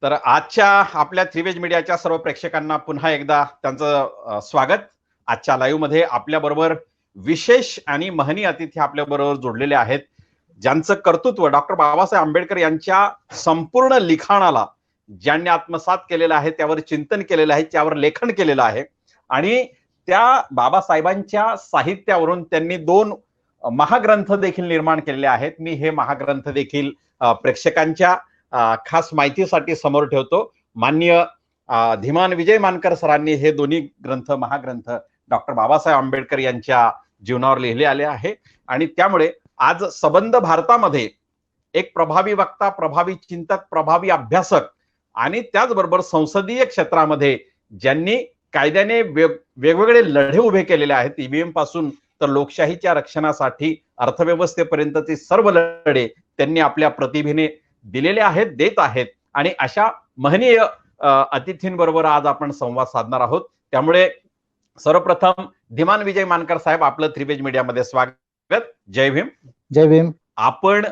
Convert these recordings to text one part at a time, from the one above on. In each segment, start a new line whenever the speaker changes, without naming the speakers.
तर आजच्या आपल्या थ्रीवेज मीडियाच्या सर्व प्रेक्षकांना पुन्हा एकदा त्यांचं स्वागत. आजच्या लाईव्ह मध्ये आपल्या बरोबर विशेष आणि महनी अतिथी आपल्या बरोबर जोडलेले आहेत, ज्यांचं कर्तृत्व डॉक्टर बाबासाहेब आंबेडकर यांच्या संपूर्ण लिखाणाला ज्यांनी आत्मसात केलेलं आहे, त्यावर चिंतन केलेलं आहे, त्यावर लेखन केलेलं आहे आणि त्या बाबासाहेबांच्या साहित्यावरून त्यांनी 2 महाग्रंथ देखील निर्माण केलेले आहेत. मी हे महाग्रंथ देखील प्रेक्षकांच्या खास माहितीसाठी समोर ठेवतो. माननीय धीमान विजय मानकर सरांनी हे दोन्ही ग्रंथ महाग्रंथ डॉक्टर बाबासाहेब आंबेडकर यांच्या जीवनावर लिहिले आले आहे आणि त्यामुळे आज सबंध भारतामध्ये एक प्रभावी वक्ता, प्रभावी चिंतक, प्रभावी अभ्यासक आणि त्याचबरोबर संसदीय क्षेत्रामध्ये ज्यांनी कायद्याने वेगवेगळे लढे उभे केलेले आहेत, ईव्हीएम पासून तर लोकशाहीच्या रक्षणासाठी अर्थव्यवस्थेपर्यंतचे सर्व लढे त्यांनी आपल्या प्रतिभेने दिलेले आहेत, देत आहेत आणि अशा महनीय अतिथींबरोबर आज आपण संवाद साधणार आहोत. त्यामुळे सर्वप्रथम धीमान विजय मानकर साहेब, आपलं थ्रीवेज मीडियामध्ये स्वागत. जय भीम.
जय भीम.
आपण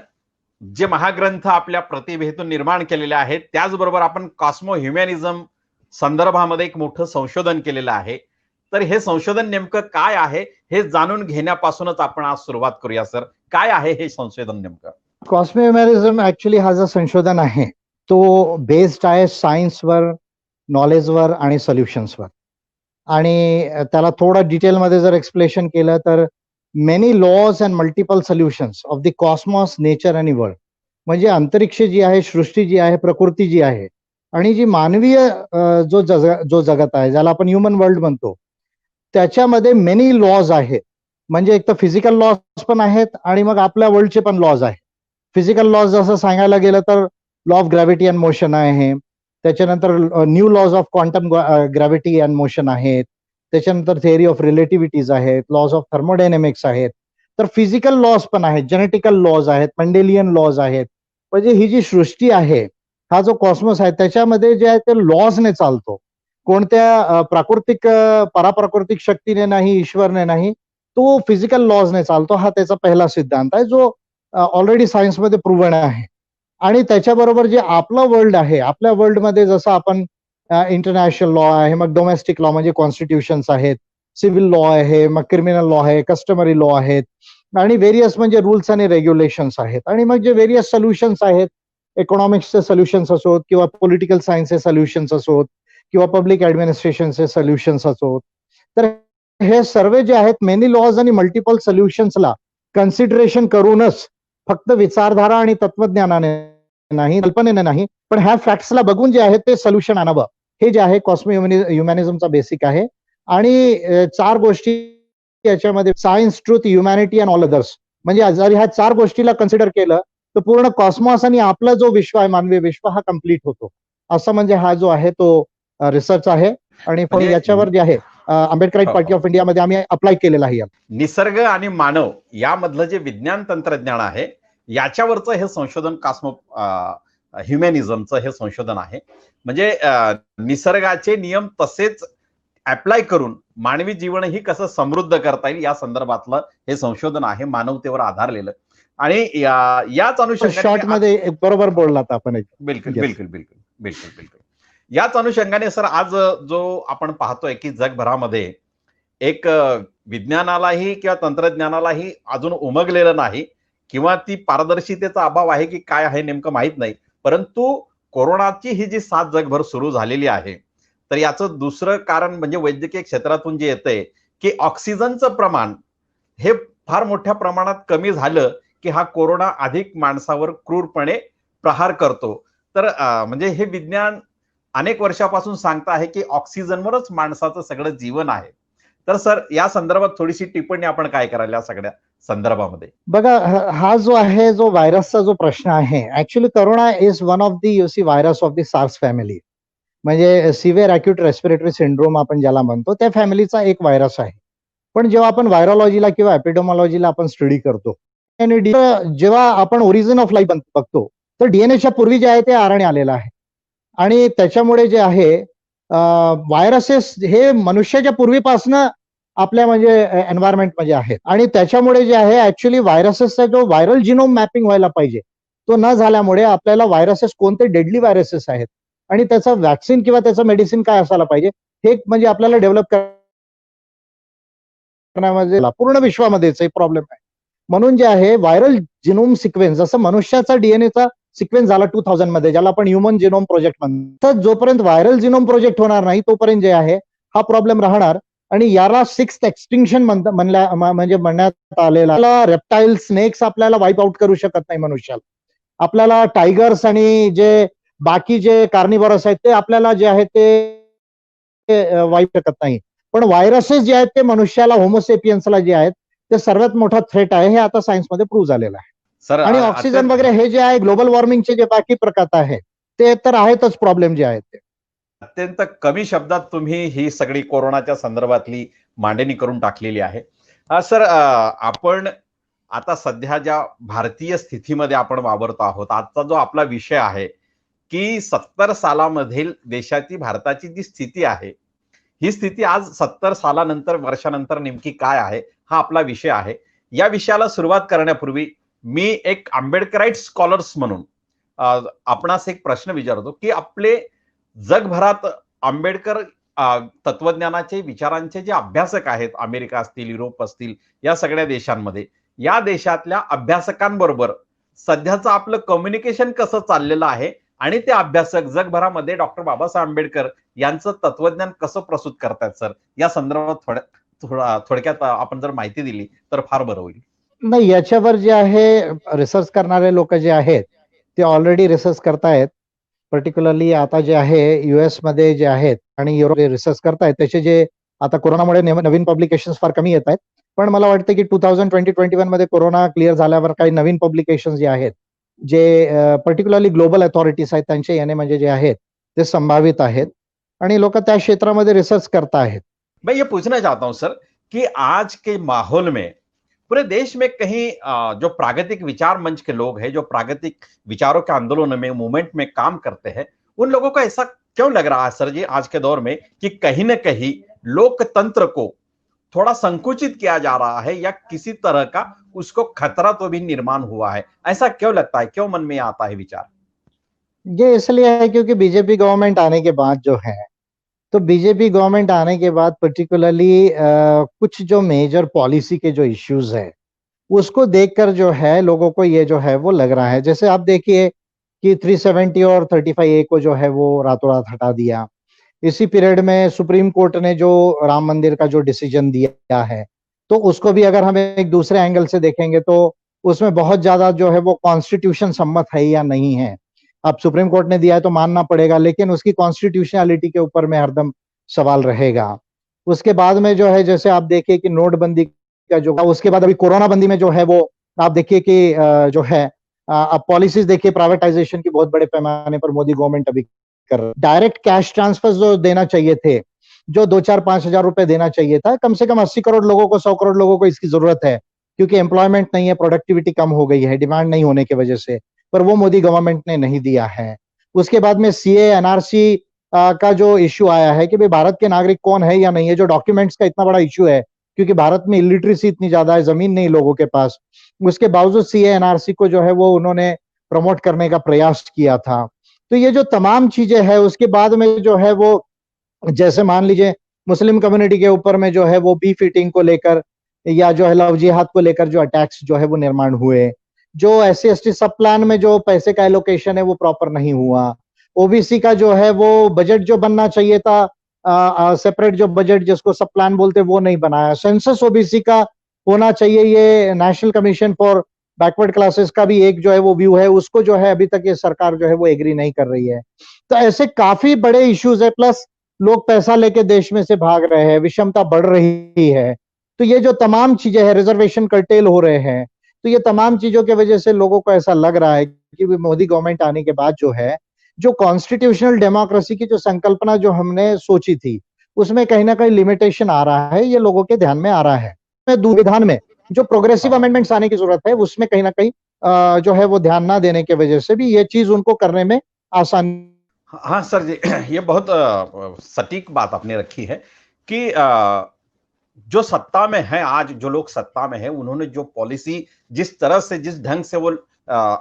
जे महाग्रंथ आपल्या प्रतिभेतून निर्माण केलेले आहेत, त्याचबरोबर आपण कॉस्मो ह्युमॅनिझम संदर्भामध्ये एक मोठं संशोधन केलेलं आहे. तर हे संशोधन नेमकं काय आहे हे जाणून घेण्यापासूनच आपण आज सुरुवात करूया. सर, काय आहे हे संशोधन नेमकं?
कॉस्मो ह्युमॅनिझम ऍक्च्युली हा जो संशोधन आहे तो बेस्ड आहे सायन्सवर, नॉलेजवर आणि सोल्युशन्सवर. आणि त्याला थोडं डिटेलमध्ये जर एक्सप्लेनेशन केलं तर many laws and multiple solutions of the cosmos, nature आणि वर्ल्ड. म्हणजे अंतरिक्ष जी आहे, सृष्टी जी आहे, प्रकृती जी आहे आणि जी मानवीय जो जगत आहे, ज्याला आपण ह्युमन वर्ल्ड म्हणतो, त्याच्यामध्ये मेनी लॉज आहेत. म्हणजे एक तर फिजिकल लॉज पण आहेत आणि मग आपल्या वर्ल्डचे पण लॉज आहेत. फिजिकल लॉज जसं सांगायला गेलं तर law of gravity and motion आहे, त्याच्यानंतर new laws of quantum gravity and motion आहेत, त्याच्यानंतर थिअरी ऑफ रिलेटिव्हिटीज आहेत, लॉज ऑफ थर्मोडायनेमिक्स आहेत. तर फिजिकल लॉज पण आहेत, जेनेटिकल लॉज आहेत, मेंडेलियन लॉज आहेत. म्हणजे ही जी सृष्टी आहे, हा जो कॉस्मोस आहे, त्याच्यामध्ये जे आहे ते लॉजने चालतो. कोणत्या प्राकृतिक पराप्राकृतिक शक्तीने नाही, ईश्वरने नाही, तो फिजिकल लॉजने चालतो. हा त्याचा पहिला सिद्धांत आहे जो ऑलरेडी सायन्समध्ये प्रूव्हन आहे. आणि त्याच्याबरोबर जे आपलं वर्ल्ड आहे, आपल्या वर्ल्डमध्ये जसं आपण इंटरनॅशनल लॉ आहे, मग डोमेस्टिक लॉ म्हणजे कॉन्स्टिट्यूशन्स आहेत, सिव्हिल लॉ आहे, मग क्रिमिनल लॉ आहे, कस्टमरी लॉ आहेत आणि व्हेरियस म्हणजे रूल्स आणि रेग्युलेशन्स आहेत. आणि मग जे व्हेरियस सोल्युशन्स आहेत, इकॉनॉमिक्सचे सोल्युशन्स असोत किंवा पॉलिटिकल सायन्सचे सोल्युशन्स असोत किंवा पब्लिक ऍडमिनिस्ट्रेशनचे सोल्युशन्स असोत, तर हे सर्व जे आहेत मेनी लॉज आणि मल्टिपल सोल्युशन्सला कन्सिडरेशन करूनच, फक्त विचारधारा आणि तत्वज्ञानाने नाही, कल्पनेने नाही, पण ह्या फॅक्ट्सला बघून जे आहे ते सोल्युशन आणावं, हे जे आहे कॉस्मो ह्युमॅनिझमचा बेसिक आहे. आणि 4 गोष्टी याच्यामध्ये, science, truth, humanity and all others. म्हणजे जर ह्या 4 गोष्टीला कन्सिडर केलं तर पूर्ण कॉस्मॉस आणि आपला जो विश्व आहे, मानवी विश्व, हा कम्प्लीट होतो. असं म्हणजे हा जो आहे तो रिसर्च आहे. आणि याच्यावर जे आहे आंबेडकराईट पार्टी ऑफ इंडियामध्ये आम्ही अप्लाय केलेला आहे.
निसर्ग आणि मानव यामधलं जे विज्ञान तंत्रज्ञान आहे, याच्यावरचं हे संशोधन कॉस्मो ह्युमॅनिझमचं हे संशोधन आहे. म्हणजे निसर्गाचे नियम तसेच अप्लाय करून मानवी जीवनही कसं समृद्ध करता येईल या संदर्भातलं हे संशोधन आहे, मानवतेवर आधारलेलं. आणि याच अनुषंगाने
शॉर्ट मध्ये बरोबर बोललात आपण.
बिलकुल बिलकुल बिलकुल बिलकुल बिलकुल. याच अनुषंगाने सर, आज जो आपण पाहतोय की जगभरामध्ये एक विज्ञानालाही किंवा तंत्रज्ञानालाही अजून उमगलेलं नाही किंवा ती पारदर्शितेचा अभाव आहे की काय आहे नेमकं माहित नाही. परंतु कोरोनाची ही जी साथ जगभर सुरू झालेली आहे, तर याचं दुसरं कारण म्हणजे वैद्यकीय क्षेत्रातून जे येतंय की ऑक्सिजनचं प्रमाण हे फार मोठ्या प्रमाणात कमी झालं की हा कोरोना अधिक माणसावर क्रूरपणे प्रहार करतो. तर म्हणजे हे विज्ञान अनेक वर्षापासून सांगत आहे की ऑक्सिजनवरच माणसाचं सगळं जीवन आहे. तर सर, या संदर्भात थोडीशी टिप्पणी आपण काय करायला या सगळ्या संदर्भामध्ये?
बघा, हा जो आहे, जो व्हायरसचा जो प्रश्न आहे, actually corona is one of the virus of the SARS family. म्हणजे सिव्हिअर अॅक्यूट रेस्पिरेटरी सिंड्रोम आपण ज्याला म्हणतो, त्या फॅमिलीचा एक व्हायरस आहे. पण जेव्हा आपण व्हायरोलॉजीला किंवा एपिडेमॉलॉजीला आपण स्टडी करतो आणि जेव्हा आपण ओरिजिन ऑफ लाईफ बघतो, तर डीएनएच्या पूर्वी जे आहे ते आरएनए आलेलं आहे. आणि त्याच्यामुळे जे आहे व्हायरसेस हे मनुष्याच्या पूर्वीपासनं आपल्या म्हणजे एन्व्हायरमेंट मध्ये आहेत. आणि त्याच्यामुळे जे आहे ऍक्च्युली व्हायरसेसचा जो व्हायरल जिनोम मॅपिंग व्हायला पाहिजे तो न झाल्यामुळे आपल्याला व्हायरसेस, कोणते डेडली व्हायरसेस आहेत आणि त्याचं वॅक्सिन किंवा त्याचं मेडिसिन काय असायला पाहिजे हे म्हणजे आपल्याला डेव्हलप करण्यामध्ये पूर्ण विश्वामध्येच एक प्रॉब्लेम आहे. म्हणून जे आहे व्हायरल जिनोम सिक्वेन्स, जसं मनुष्याचा डीएनएचा सिक्वेन्स झाला 2000 मध्ये, ज्याला आपण ह्युमन जिनोम प्रोजेक्ट म्हणतो, तर जोपर्यंत व्हायरल जिनोम प्रोजेक्ट होणार नाही तोपर्यंत जे आहे हा प्रॉब्लेम राहणार. आणि याला 6th एक्सटिंक्शन म्हणजे म्हणण्यात आलेला. रेप्टाईल स्नेक्स आपल्याला वाईप आउट करू शकत नाही मनुष्याला. आपल्याला टायगर्स आणि जे बाकी जे कार्निवरस आहेत ते आपल्याला जे आहे ते वाईप शकत नाही. पण व्हायरसेस जे आहेत ते मनुष्याला, होमोसेपियन्सला जे आहेत ते सर्वात मोठा थ्रेट आहे, हे आता सायन्समध्ये प्रूव्ह झालेलं आहे.
सर
आणि ऑक्सिजन वगैरे हे जे आहे ग्लोबल वॉर्मिंगचे जे बाकी प्रकार आहेत ते तर आहेतच प्रॉब्लेम जे आहेत ते.
अत्यंत कमी शब्दात तुम्ही ही सगळी कोरोनाच्या संदर्भातली मांडणी करून टाकलेली आहे. सर, आपण आता सध्या ज्या भारतीय स्थितीमध्ये आपण वावरतो आहोत, आजचा जो आपला विषय आहे की 70 सालामधील देशाची, भारताची जी स्थिती आहे, ही स्थिती आज 70 सालानंतर, वर्षानंतर नेमकी काय आहे, हा आपला विषय आहे. या विषयाला सुरुवात करण्यापूर्वी मी एक आंबेडकराईट स्कॉलर्स म्हणून आपणास एक प्रश्न विचारतो की आपले जगभरात आंबेडकर तत्वज्ञानाचे, विचारांचे जे अभ्यासक आहेत, अमेरिका असतील, युरोप असतील, या सगळ्या देशांमध्ये, या देशातल्या अभ्यासकांबरोबर सध्याचं आपलं कम्युनिकेशन कसं चाललेलं आहे आणि ते अभ्यासक जगभरामध्ये डॉक्टर बाबासाहेब आंबेडकर यांचं तत्वज्ञान कसं प्रस्तुत करतात, सर, या संदर्भात थोडक्यात आपण जर माहिती दिली तर फार बरं होईल.
नाही, याच्यावर जे आहे रिसर्च करणारे लोक जे आहेत ते ऑलरेडी रिसर्च करतायत. पर्टिक्युलरली आता जे आहे US मध्ये जे आहेत आणि युरोप रिसर्च करतायत, त्याचे जे आता कोरोनामुळे नवीन पब्लिकेशन्स फार कमी येत आहेत. पण मला वाटतं की 2020-21 मध्ये कोरोना क्लिअर झाल्यावर काही नवीन पब्लिकेशन जे आहेत, जे पर्टिक्युलरली ग्लोबल अथॉरिटीज आहेत, त्यांचे येणे म्हणजे जे आहेत ते संभावित आहेत आणि लोक त्या क्षेत्रामध्ये रिसर्च करता आहेत.
मैं ये पूछना चाहता हूं सर कि आज के माहौल में पूरे देश में कहीं जो प्रागतिक विचार मंच के लोग हैं, जो प्रागतिक विचारों के आंदोलन में, मूवमेंट में काम करते हैं, उन लोगों को ऐसा क्यों लग रहा है सर जी आज के दौर में कि कहीं ना कहीं लोकतंत्र को थोड़ा संकुचित किया जा रहा है या किसी तरह का उसको खतरा तो भी निर्माण हुआ है? ऐसा क्यों लगता है, क्यों मन में आता है विचार?
ये इसलिए है क्योंकि बीजेपी गवर्नमेंट आने के बाद जो है, तो बीजेपी गवर्नमेंट आने के बाद पर्टिकुलरली कुछ जो मेजर पॉलिसी के जो इश्यूज है उसको देखकर जो है लोगों को ये जो है वो लग रहा है. जैसे आप देखिए कि 370 और 35A को जो है वो रातों रात हटा दिया. इसी पीरियड में सुप्रीम कोर्ट ने जो राम मंदिर का जो डिसीजन दिया है, तो उसको भी अगर हम एक दूसरे एंगल से देखेंगे तो उसमें बहुत ज्यादा जो है वो कॉन्स्टिट्यूशन सम्मत है या नहीं है. अब सुप्रीम कोर्ट ने दिया है तो मानना पड़ेगा, लेकिन उसकी कॉन्स्टिट्यूशनलिटी के ऊपर में हरदम सवाल रहेगा. उसके बाद में जो है, जैसे आप देखिए कि नोटबंदी का जो, उसके बाद अभी कोरोना बंदी में जो है वो आप देखिए कि जो है अब पॉलिसीज देखिए प्राइवेटाइजेशन की बहुत बड़े पैमाने पर मोदी गवर्नमेंट अभी कर रही है. डायरेक्ट कैश ट्रांसफर जो देना चाहिए थे, जो 2-4-5 हजार रुपए देना चाहिए था, कम से कम 80 करोड़ लोगों को, 100 करोड़ लोगों को इसकी जरूरत है, क्योंकि एम्प्लॉयमेंट नहीं है, प्रोडक्टिविटी कम हो गई है डिमांड नहीं होने की वजह से, पर वो मोदी गवर्नमेंट ने नहीं दिया है. उसके बाद में CA NRC का जो इश्यू आया है कि भाई भारत के नागरिक कौन है या नहीं है, जो डॉक्यूमेंट्स का इतना बड़ा इश्यू है, क्योंकि भारत में इलिटरेसी इतनी ज्यादा है, जमीन नहीं लोगों के पास, उसके बावजूद CA NRC को जो है वो उन्होंने प्रमोट करने का प्रयास किया था. तो ये जो तमाम चीजें है, उसके बाद में जो है वो, जैसे मान लीजिए मुस्लिम कम्युनिटी के ऊपर में जो है वो बीफ ईटिंग को लेकर या जो है लव जिहाद को लेकर जो अटैक्स जो है वो निर्माण हुए, जो SC/ST सब प्लान में जो पैसे का एलोकेशन है वो प्रॉपर नहीं हुआ. OBC का जो है वो बजट जो बनना चाहिए था, सेपरेट जो बजट जिसको सब प्लान बोलते वो नहीं बनाया. सेंसस OBC का होना चाहिए, ये national commission for backward classes का भी एक जो है वो व्यू है, उसको जो है अभी तक ये सरकार जो है वो एग्री नहीं कर रही है. तो ऐसे काफी बड़े इश्यूज है, प्लस लोग पैसा लेके देश में से भाग रहे हैं, विषमता बढ़ रही है. तो ये जो तमाम चीजें है, रिजर्वेशन कर्टेल हो रहे हैं, तो ये तमाम चीजों की वजह से लोगों को ऐसा लग रहा है कि मोदी गवर्नमेंट आने के बाद जो है, जो कॉन्स्टिट्यूशनल डेमोक्रेसी की जो संकल्पना जो हमने सोची थी, उसमें कहीं ना कहीं लिमिटेशन आ रहा है, ये लोगों के ध्यान में आ रहा है. विधान में जो प्रोग्रेसिव अमेंडमेंट्स आने की जरूरत है, उसमें कहीं ना कहीं जो है वो ध्यान ना देने की वजह से भी ये चीज उनको करने में आसानी.
हाँ सर जी, ये बहुत सटीक बात आपने रखी है कि जो सत्ता में है आज, जो लोग सत्ता में है, उन्होंने जो पॉलिसी जिस तरह से, जिस ढंग से वो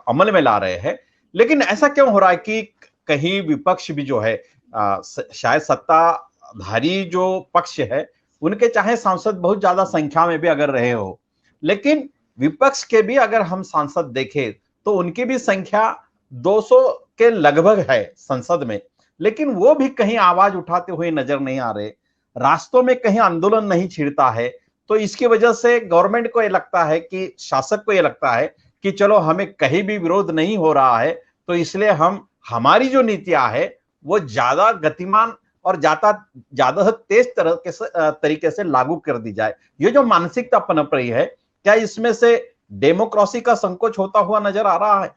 अमल में ला रहे हैं, लेकिन ऐसा क्यों हो रहा है कि कहीं विपक्ष भी जो है शायद सत्ताधारी जो पक्ष है उनके चाहे सांसद बहुत ज्यादा संख्या में भी अगर रहे हो, लेकिन विपक्ष के भी अगर हम सांसद देखें तो उनकी भी संख्या 200 के लगभग है संसद में, लेकिन वो भी कहीं आवाज उठाते हुए नजर नहीं आ रहे, रास्तों में कहीं आंदोलन नहीं छिड़ता है। तो इसकी वजह से गवर्नमेंट को ये लगता है कि शासक को ये लगता है कि चलो हमें कहीं भी विरोध नहीं हो रहा है, तो इसलिए हम हमारी जो नीतियां है वो ज्यादा गतिमान और ज्यादा तेज तरीके से लागू कर दी जाए। ये जो मानसिकता पनप रही है, क्या इसमें से डेमोक्रेसी का संकोच होता हुआ नजर आ रहा है?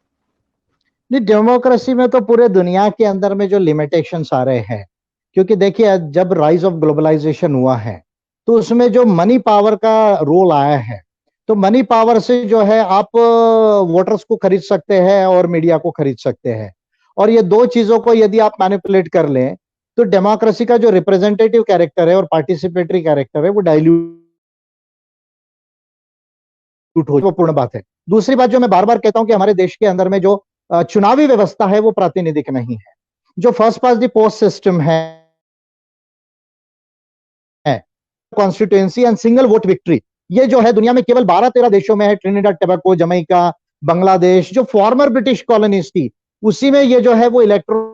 नहीं, डेमोक्रेसी में तो पूरे दुनिया के अंदर में जो लिमिटेशंस आ रहे हैं, क्योंकि देखिए जब राइज ऑफ ग्लोबलाइजेशन हुआ है तो उसमें जो मनी पावर का रोल आया है, तो मनी पावर से जो है आप वोटर्स को खरीद सकते हैं और मीडिया को खरीद सकते हैं, और ये दो चीजों को यदि आप मैनिपुलेट कर लें तो डेमोक्रेसी का जो रिप्रेजेंटेटिव कैरेक्टर है और पार्टिसिपेटरी कैरेक्टर है वो डाइल्यूट हो, पूर्ण बात है। दूसरी बात जो मैं बार बार कहता हूं कि हमारे देश के अंदर में जो चुनावी व्यवस्था है वो प्रातिनिधिक नहीं है। जो first past the post system है, constituency and single vote victory, ये जो है दुनिया में केवल 12-13 देशों में है, ट्रिनिडाद टोबैगो, जमैका, बांग्लादेश, जो फॉर्मर ब्रिटिश कॉलोनीज थी उसी में ये जो है वो इलेक्ट्रोल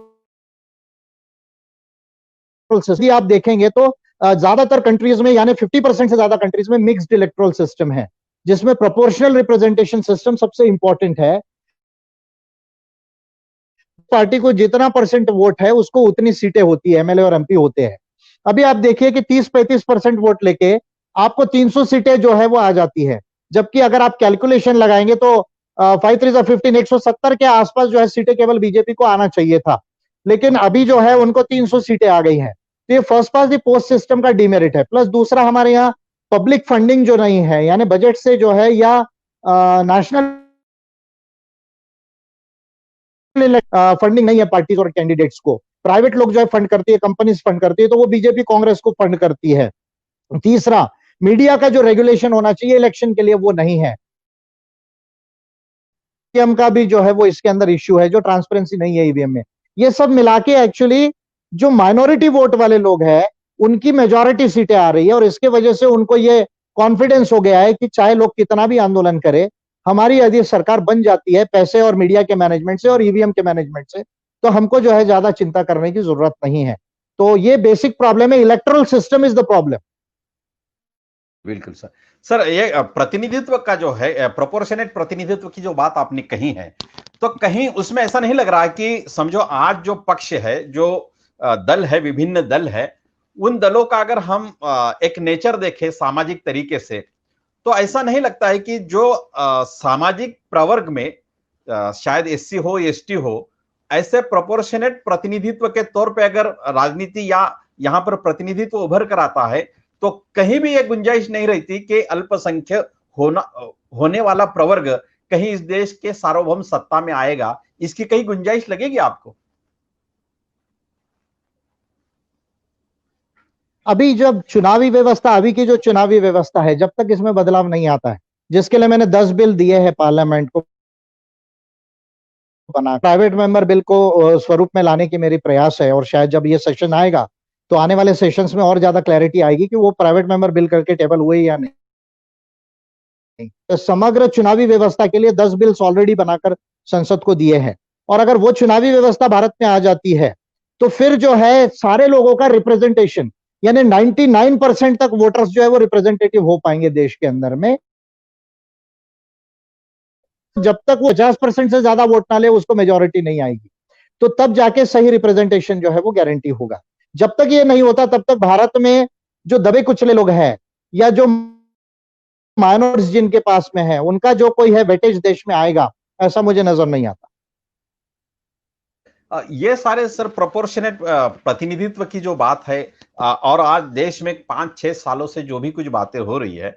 सिस्टम आप देखेंगे तो ज्यादातर कंट्रीज में यानी 50% से ज्यादा कंट्रीज में मिक्स्ड इलेक्ट्रोल सिस्टम है, जिसमें प्रोपोर्शनल रिप्रेजेंटेशन सिस्टम सबसे इंपॉर्टेंट है। पार्टी को जितना परसेंट वोट है उसको उतनी सीटें होती है, एमएलए और एमपी होते हैं। अभी आप देखिए कि 30-35% वोट लेके आपको 300 सीटें जो है वो आ जाती है, जबकि अगर आप कैलकुलेशन लगाएंगे तो 5 3 15 170 के आसपास जो है सीटें केवल बीजेपी को आना चाहिए था, लेकिन अभी जो है उनको 300 सीटें आ गई हैं। तो ये first past the post system का डिमेरिट है। प्लस दूसरा, हमारे यहाँ पब्लिक फंडिंग जो नहीं है, यानी बजट से जो है या नेशनल फंडिंग नहीं है पार्टीज और कैंडिडेट्स को, प्राइवेट लोग जो है फंड करती है, कंपनीज फंड करती है, तो वो बीजेपी कांग्रेस को फंड करती है। तीसरा, मीडिया का जो रेगुलेशन होना चाहिए इलेक्शन के लिए वो नहीं है, ईवीएम का भी जो है वो इसके अंदर इश्यू है, जो ट्रांसपेरेंसी नहीं है ईवीएम में। ये सब मिला के एक्चुअली जो माइनॉरिटी वोट वाले लोग हैं उनकी मेजॉरिटी सीटें आ रही है, और इसके वजह से उनको ये कॉन्फिडेंस हो गया है कि चाहे लोग कितना भी आंदोलन करें, हमारी यदि सरकार बन जाती है पैसे और मीडिया के मैनेजमेंट से और ईवीएम के मैनेजमेंट से, तो हमको जो है ज्यादा चिंता करने की जरूरत नहीं है। तो ये बेसिक प्रॉब्लम है, electoral system is the problem.
बिल्कुल सर। सर, ये प्रतिनिधित्व का जो है, प्रोपोर्शनेट प्रतिनिधित्व की जो बात आपने कही है, तो कहीं उसमें ऐसा नहीं लग रहा कि समझो आज जो पक्ष है, जो दल है, विभिन्न दल है, उन दलों का अगर हम एक नेचर देखें सामाजिक तरीके से, तो ऐसा नहीं लगता है कि जो सामाजिक प्रवर्ग में शायद एससी हो, एसटी हो, ऐसे प्रोपोर्शनेट प्रतिनिधित्व के तौर पे अगर राजनीति या यहाँ पर प्रतिनिधित्व उभर कर आता है, तो कहीं भी ये गुंजाइश नहीं रहती कि अल्पसंख्यक होने वाला प्रवर्ग कहीं इस देश के सार्वभौम सत्ता में आएगा। इसकी कहीं गुंजाइश लगेगी आपको?
अभी जब चुनावी व्यवस्था, अभी की जो चुनावी व्यवस्था है, जब तक इसमें बदलाव नहीं आता है, जिसके लिए मैंने 10 बिल दिए हैं पार्लियामेंट को बना, प्राइवेट मेंबर बिल को स्वरूप में लाने की मेरी प्रयास है, और शायद जब ये सेशन आएगा तो आने वाले सेशंस में और ज्यादा क्लैरिटी आएगी कि वो प्राइवेट मेंबर बिल करके टेबल हुए या नहीं। तो समग्र चुनावी व्यवस्था के लिए 10 बिल्स ऑलरेडी बनाकर संसद को दिए हैं, और अगर वो चुनावी व्यवस्था भारत में आ जाती है तो फिर जो है सारे लोगों का रिप्रेजेंटेशन, यानी 99% तक वोटर्स जो है वो रिप्रेजेंटेटिव हो पाएंगे देश के अंदर में। जब तक वो 50% से ज्यादा वोट ना ले उसको मेजोरिटी नहीं आएगी, तो तब जाके सही रिप्रेजेंटेशन जो है वो गारंटी होगा। जब तक ये नहीं होता तब तक भारत में जो दबे कुचले लोग हैं या जो माइनॉरिटीज जिनके पास में है, उनका जो कोई है वेटेज देश में आएगा, ऐसा मुझे नजर नहीं आता।
ये सारे सर प्रोपोर्शनेट प्रतिनिधित्व की जो बात है, और आज देश में 5-6 सालों से जो भी कुछ बातें हो रही है,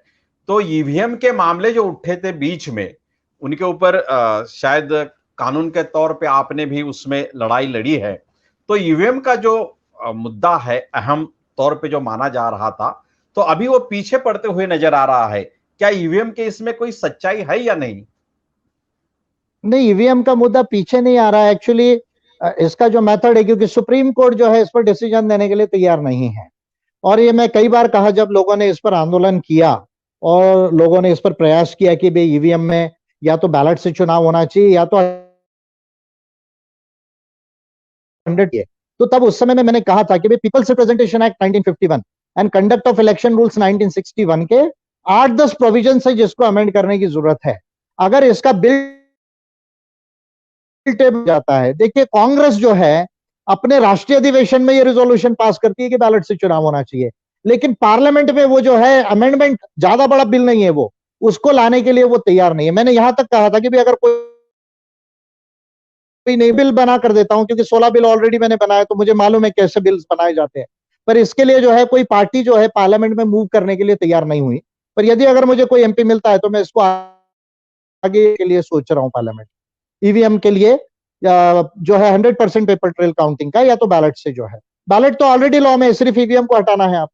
तो ईवीएम के मामले जो उठे थे बीच में, उनके ऊपर शायद कानून के तौर पे आपने भी उसमें लड़ाई लड़ी है। तो ईवीएम का जो मुद्दा है अहम तौर पे जो माना जा रहा था, तो अभी वो पीछे पड़ते हुए नजर आ रहा है। क्या ईवीएम के इसमें कोई सच्चाई है या नहीं?
नहीं, ईवीएम का मुद्दा पीछे नहीं आ रहा है। एक्चुअली इसका जो मेथड है, क्योंकि सुप्रीम कोर्ट जो है इस पर डिसीजन देने के लिए तैयार नहीं है। और ये मैं कई बार कहा, जब लोगों ने इस पर आंदोलन किया और लोगों ने इस पर प्रयास किया कि भाई ईवीएम में या तो बैलेट से चुनाव होना चाहिए या तो 100 है, तो तब उस समय में मैंने कहा था कि भाई peoples representation act 1951 and conduct of election rules 1961 के 8-10 प्रोविजन है जिसको अमेंड करने की जरूरत है। अगर इसका बिल टेबल जाता है, देखिए कांग्रेस जो है अपने राष्ट्रीय अधिवेशन में ये रिजोल्यूशन पास करती है कि बैलेट से चुनाव होना चाहिए, लेकिन पार्लियामेंट में वो जो है अमेंडमेंट, ज्यादा बड़ा बिल नहीं है वो, उसको लाने के लिए वो तैयार नहीं है। मैंने यहां तक कहा था कि भाई अगर कोई नई बिल बना कर देता हूं, क्योंकि 16 बिल ऑलरेडी मैंने बनाए, तो मुझे मालूम है कैसे बिल्स बनाए जाते हैं, पर इसके लिए जो है कोई पार्टी जो है पार्लियामेंट में मूव करने के लिए तैयार नहीं हुई। पर यदि अगर मुझे कोई एमपी मिलता है तो मैं इसको आगे के लिए सोच रहा हूं, पार्लियामेंट ईवीएम के लिए जो है 100% पेपर ट्रेल काउंटिंग का, या तो बैलेट से जो है, बैलेट तो ऑलरेडी लॉ में, सिर्फ ईवीएम को हटाना है आप।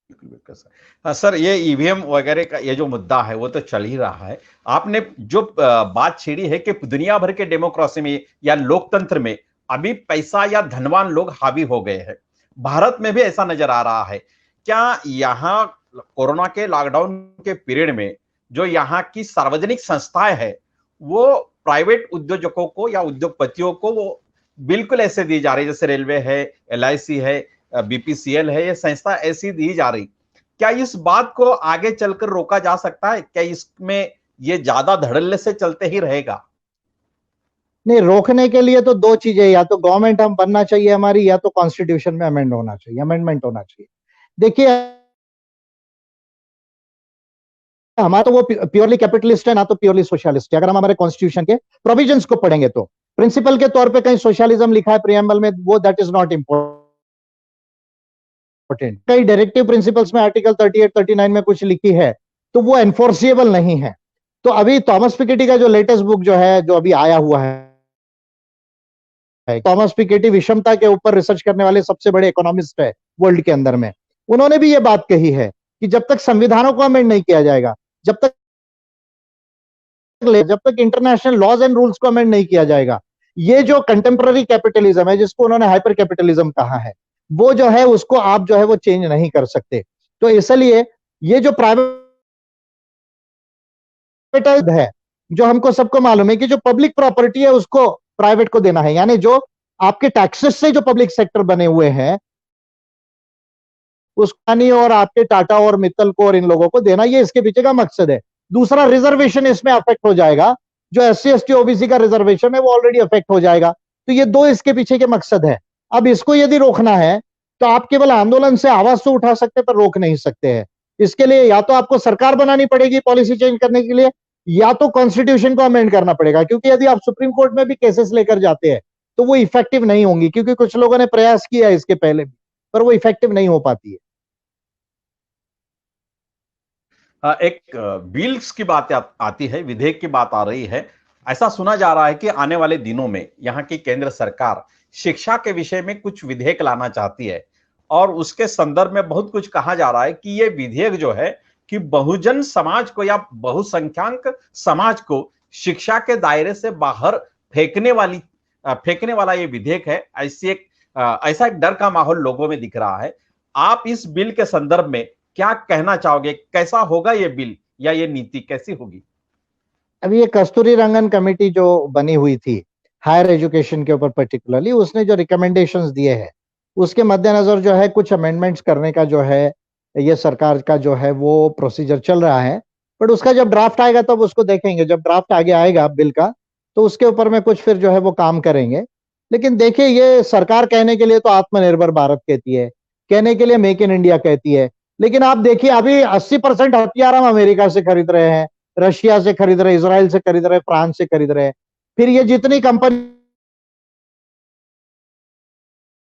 बिल्कुल सर। हाँ सर, ये ईवीएम वगैरह का ये जो मुद्दा है वो तो चल ही रहा है। आपने जो बात छेड़ी है कि दुनिया भर के डेमोक्रेसी में या लोकतंत्र में अभी पैसा या धनवान लोग हावी हो गए हैं, भारत में भी ऐसा नजर आ रहा है। क्या यहाँ कोरोना के लॉकडाउन के पीरियड में जो यहाँ की सार्वजनिक संस्थाएं है वो प्राइवेट उद्योजकों को या उद्योगपतियों को वो बिल्कुल ऐसे दी जा रही, जैसे रेलवे है, एलआईसी है, बीपीसीएल है, ये संस्था ऐसी दी जा रही। क्या इस बात को आगे चलकर रोका जा सकता है? क्या इसमें ये ज्यादा धड़ल्ले से चलते ही रहेगा?
नहीं, रोकने के लिए तो दो चीजें, या तो गवर्नमेंट हम बनना चाहिए हमारी, या तो कॉन्स्टिट्यूशन में अमेंड होना चाहिए, अमेंडमेंट होना चाहिए। देखिए हमारा तो वो प्योरली कैपिटलिस्ट है, ना तो प्योरली सोशलिस्ट है। अगर हम हमारे कॉन्स्टिट्यूशन के प्रोविजंस को पढ़ेंगे तो प्रिंसिपल के तौर पे कहीं सोशलिज्म लिखा है प्रियम्बल में, वो दैट इज नॉट इंपॉर्टेंट। कई डायरेक्टिव प्रिंसिपल्स में आर्टिकल 38 39 में कुछ लिखी है तो वो एनफोर्सिएबल नहीं है। तो अभी थॉमस पिकेटी का जो लेटेस्ट बुक जो है, जो अभी आया हुआ है, थॉमस पिकेटी विषमता के ऊपर रिसर्च करने वाले सबसे बड़े इकोनॉमिस्ट है वर्ल्ड के अंदर में, उन्होंने भी ये बात कही है कि जब तक संविधानों को अमेंड नहीं किया जाएगा, जब तक इंटरनेशनल लॉज एंड रूल्स को अमेंड नहीं किया जाएगा, ये जो कंटेम्पररी कैपिटलिज्म है, जिसको उन्होंने हाइपर कैपिटलिज्म कहा है, वो जो है उसको आप जो है वो चेंज नहीं कर सकते। तो इसलिए ये जो प्राइवेटाइज्ड है, जो हमको सबको मालूम है कि जो पब्लिक प्रॉपर्टी है उसको प्राइवेट को देना है, यानी जो आपके टैक्सेस से जो पब्लिक सेक्टर बने हुए हैं उसको और आपके टाटा और मित्तल को और इन लोगों को देना, ये इसके पीछे का मकसद है। दूसरा, रिजर्वेशन इसमें अफेक्ट हो जाएगा, जो एससी एसटी ओबीसी का रिजर्वेशन है वो ऑलरेडी अफेक्ट हो जाएगा। तो ये दो इसके पीछे के मकसद है। अब इसको यदि रोकना है तो आप केवल आंदोलन से आवाज तो उठा सकते पर रोक नहीं सकते हैं। इसके लिए या तो आपको सरकार बनानी पड़ेगी पॉलिसी चेंज करने के लिए, या तो कॉन्स्टिट्यूशन को अमेंड करना पड़ेगा, क्योंकि यदि आप सुप्रीम कोर्ट में भी केसेस लेकर जाते हैं तो वो इफेक्टिव नहीं होंगी, क्योंकि कुछ लोगों ने प्रयास किया है इसके पहले भी, पर वो इफेक्टिव नहीं हो पाती है।
एक बिल्स की बात आती है, विधेयक की बात आ रही है। ऐसा सुना जा रहा है कि आने वाले दिनों में यहाँ की केंद्र सरकार शिक्षा के विषय में कुछ विधेयक लाना चाहती है, और उसके संदर्भ में बहुत कुछ कहा जा रहा है कि ये विधेयक जो है कि बहुजन समाज को या बहुसंख्यक समाज को शिक्षा के दायरे से बाहर फेंकने वाला ये विधेयक है। ऐसा एक डर का माहौल लोगों में दिख रहा है। आप इस बिल के संदर्भ में क्या कहना चाहोगे? कैसा होगा ये बिल या ये नीति कैसी होगी?
अभी ये कस्तूरी रंगन कमेटी जो बनी हुई थी हायर एजुकेशन के ऊपर पर्टिकुलरली, उसने जो रिकमेंडेशंस दिए हैं उसके मद्देनजर जो है कुछ अमेंडमेंट्स करने का जो है ये सरकार का जो है वो प्रोसीजर चल रहा है। बट उसका जब ड्राफ्ट आएगा तब उसको देखेंगे, जब ड्राफ्ट आगे आएगा बिल का तो उसके ऊपर में कुछ फिर जो है वो काम करेंगे। लेकिन देखिए, ये सरकार कहने के लिए तो आत्मनिर्भर भारत कहती है, कहने के लिए मेक इन इंडिया कहती है, लेकिन आप देखिए अभी 80% हथियार हम अमेरिका से खरीद रहे हैं, रशिया से खरीद रहे, इजराइल से खरीद रहे, फ्रांस से खरीद रहे। फिर ये जितनी कंपनी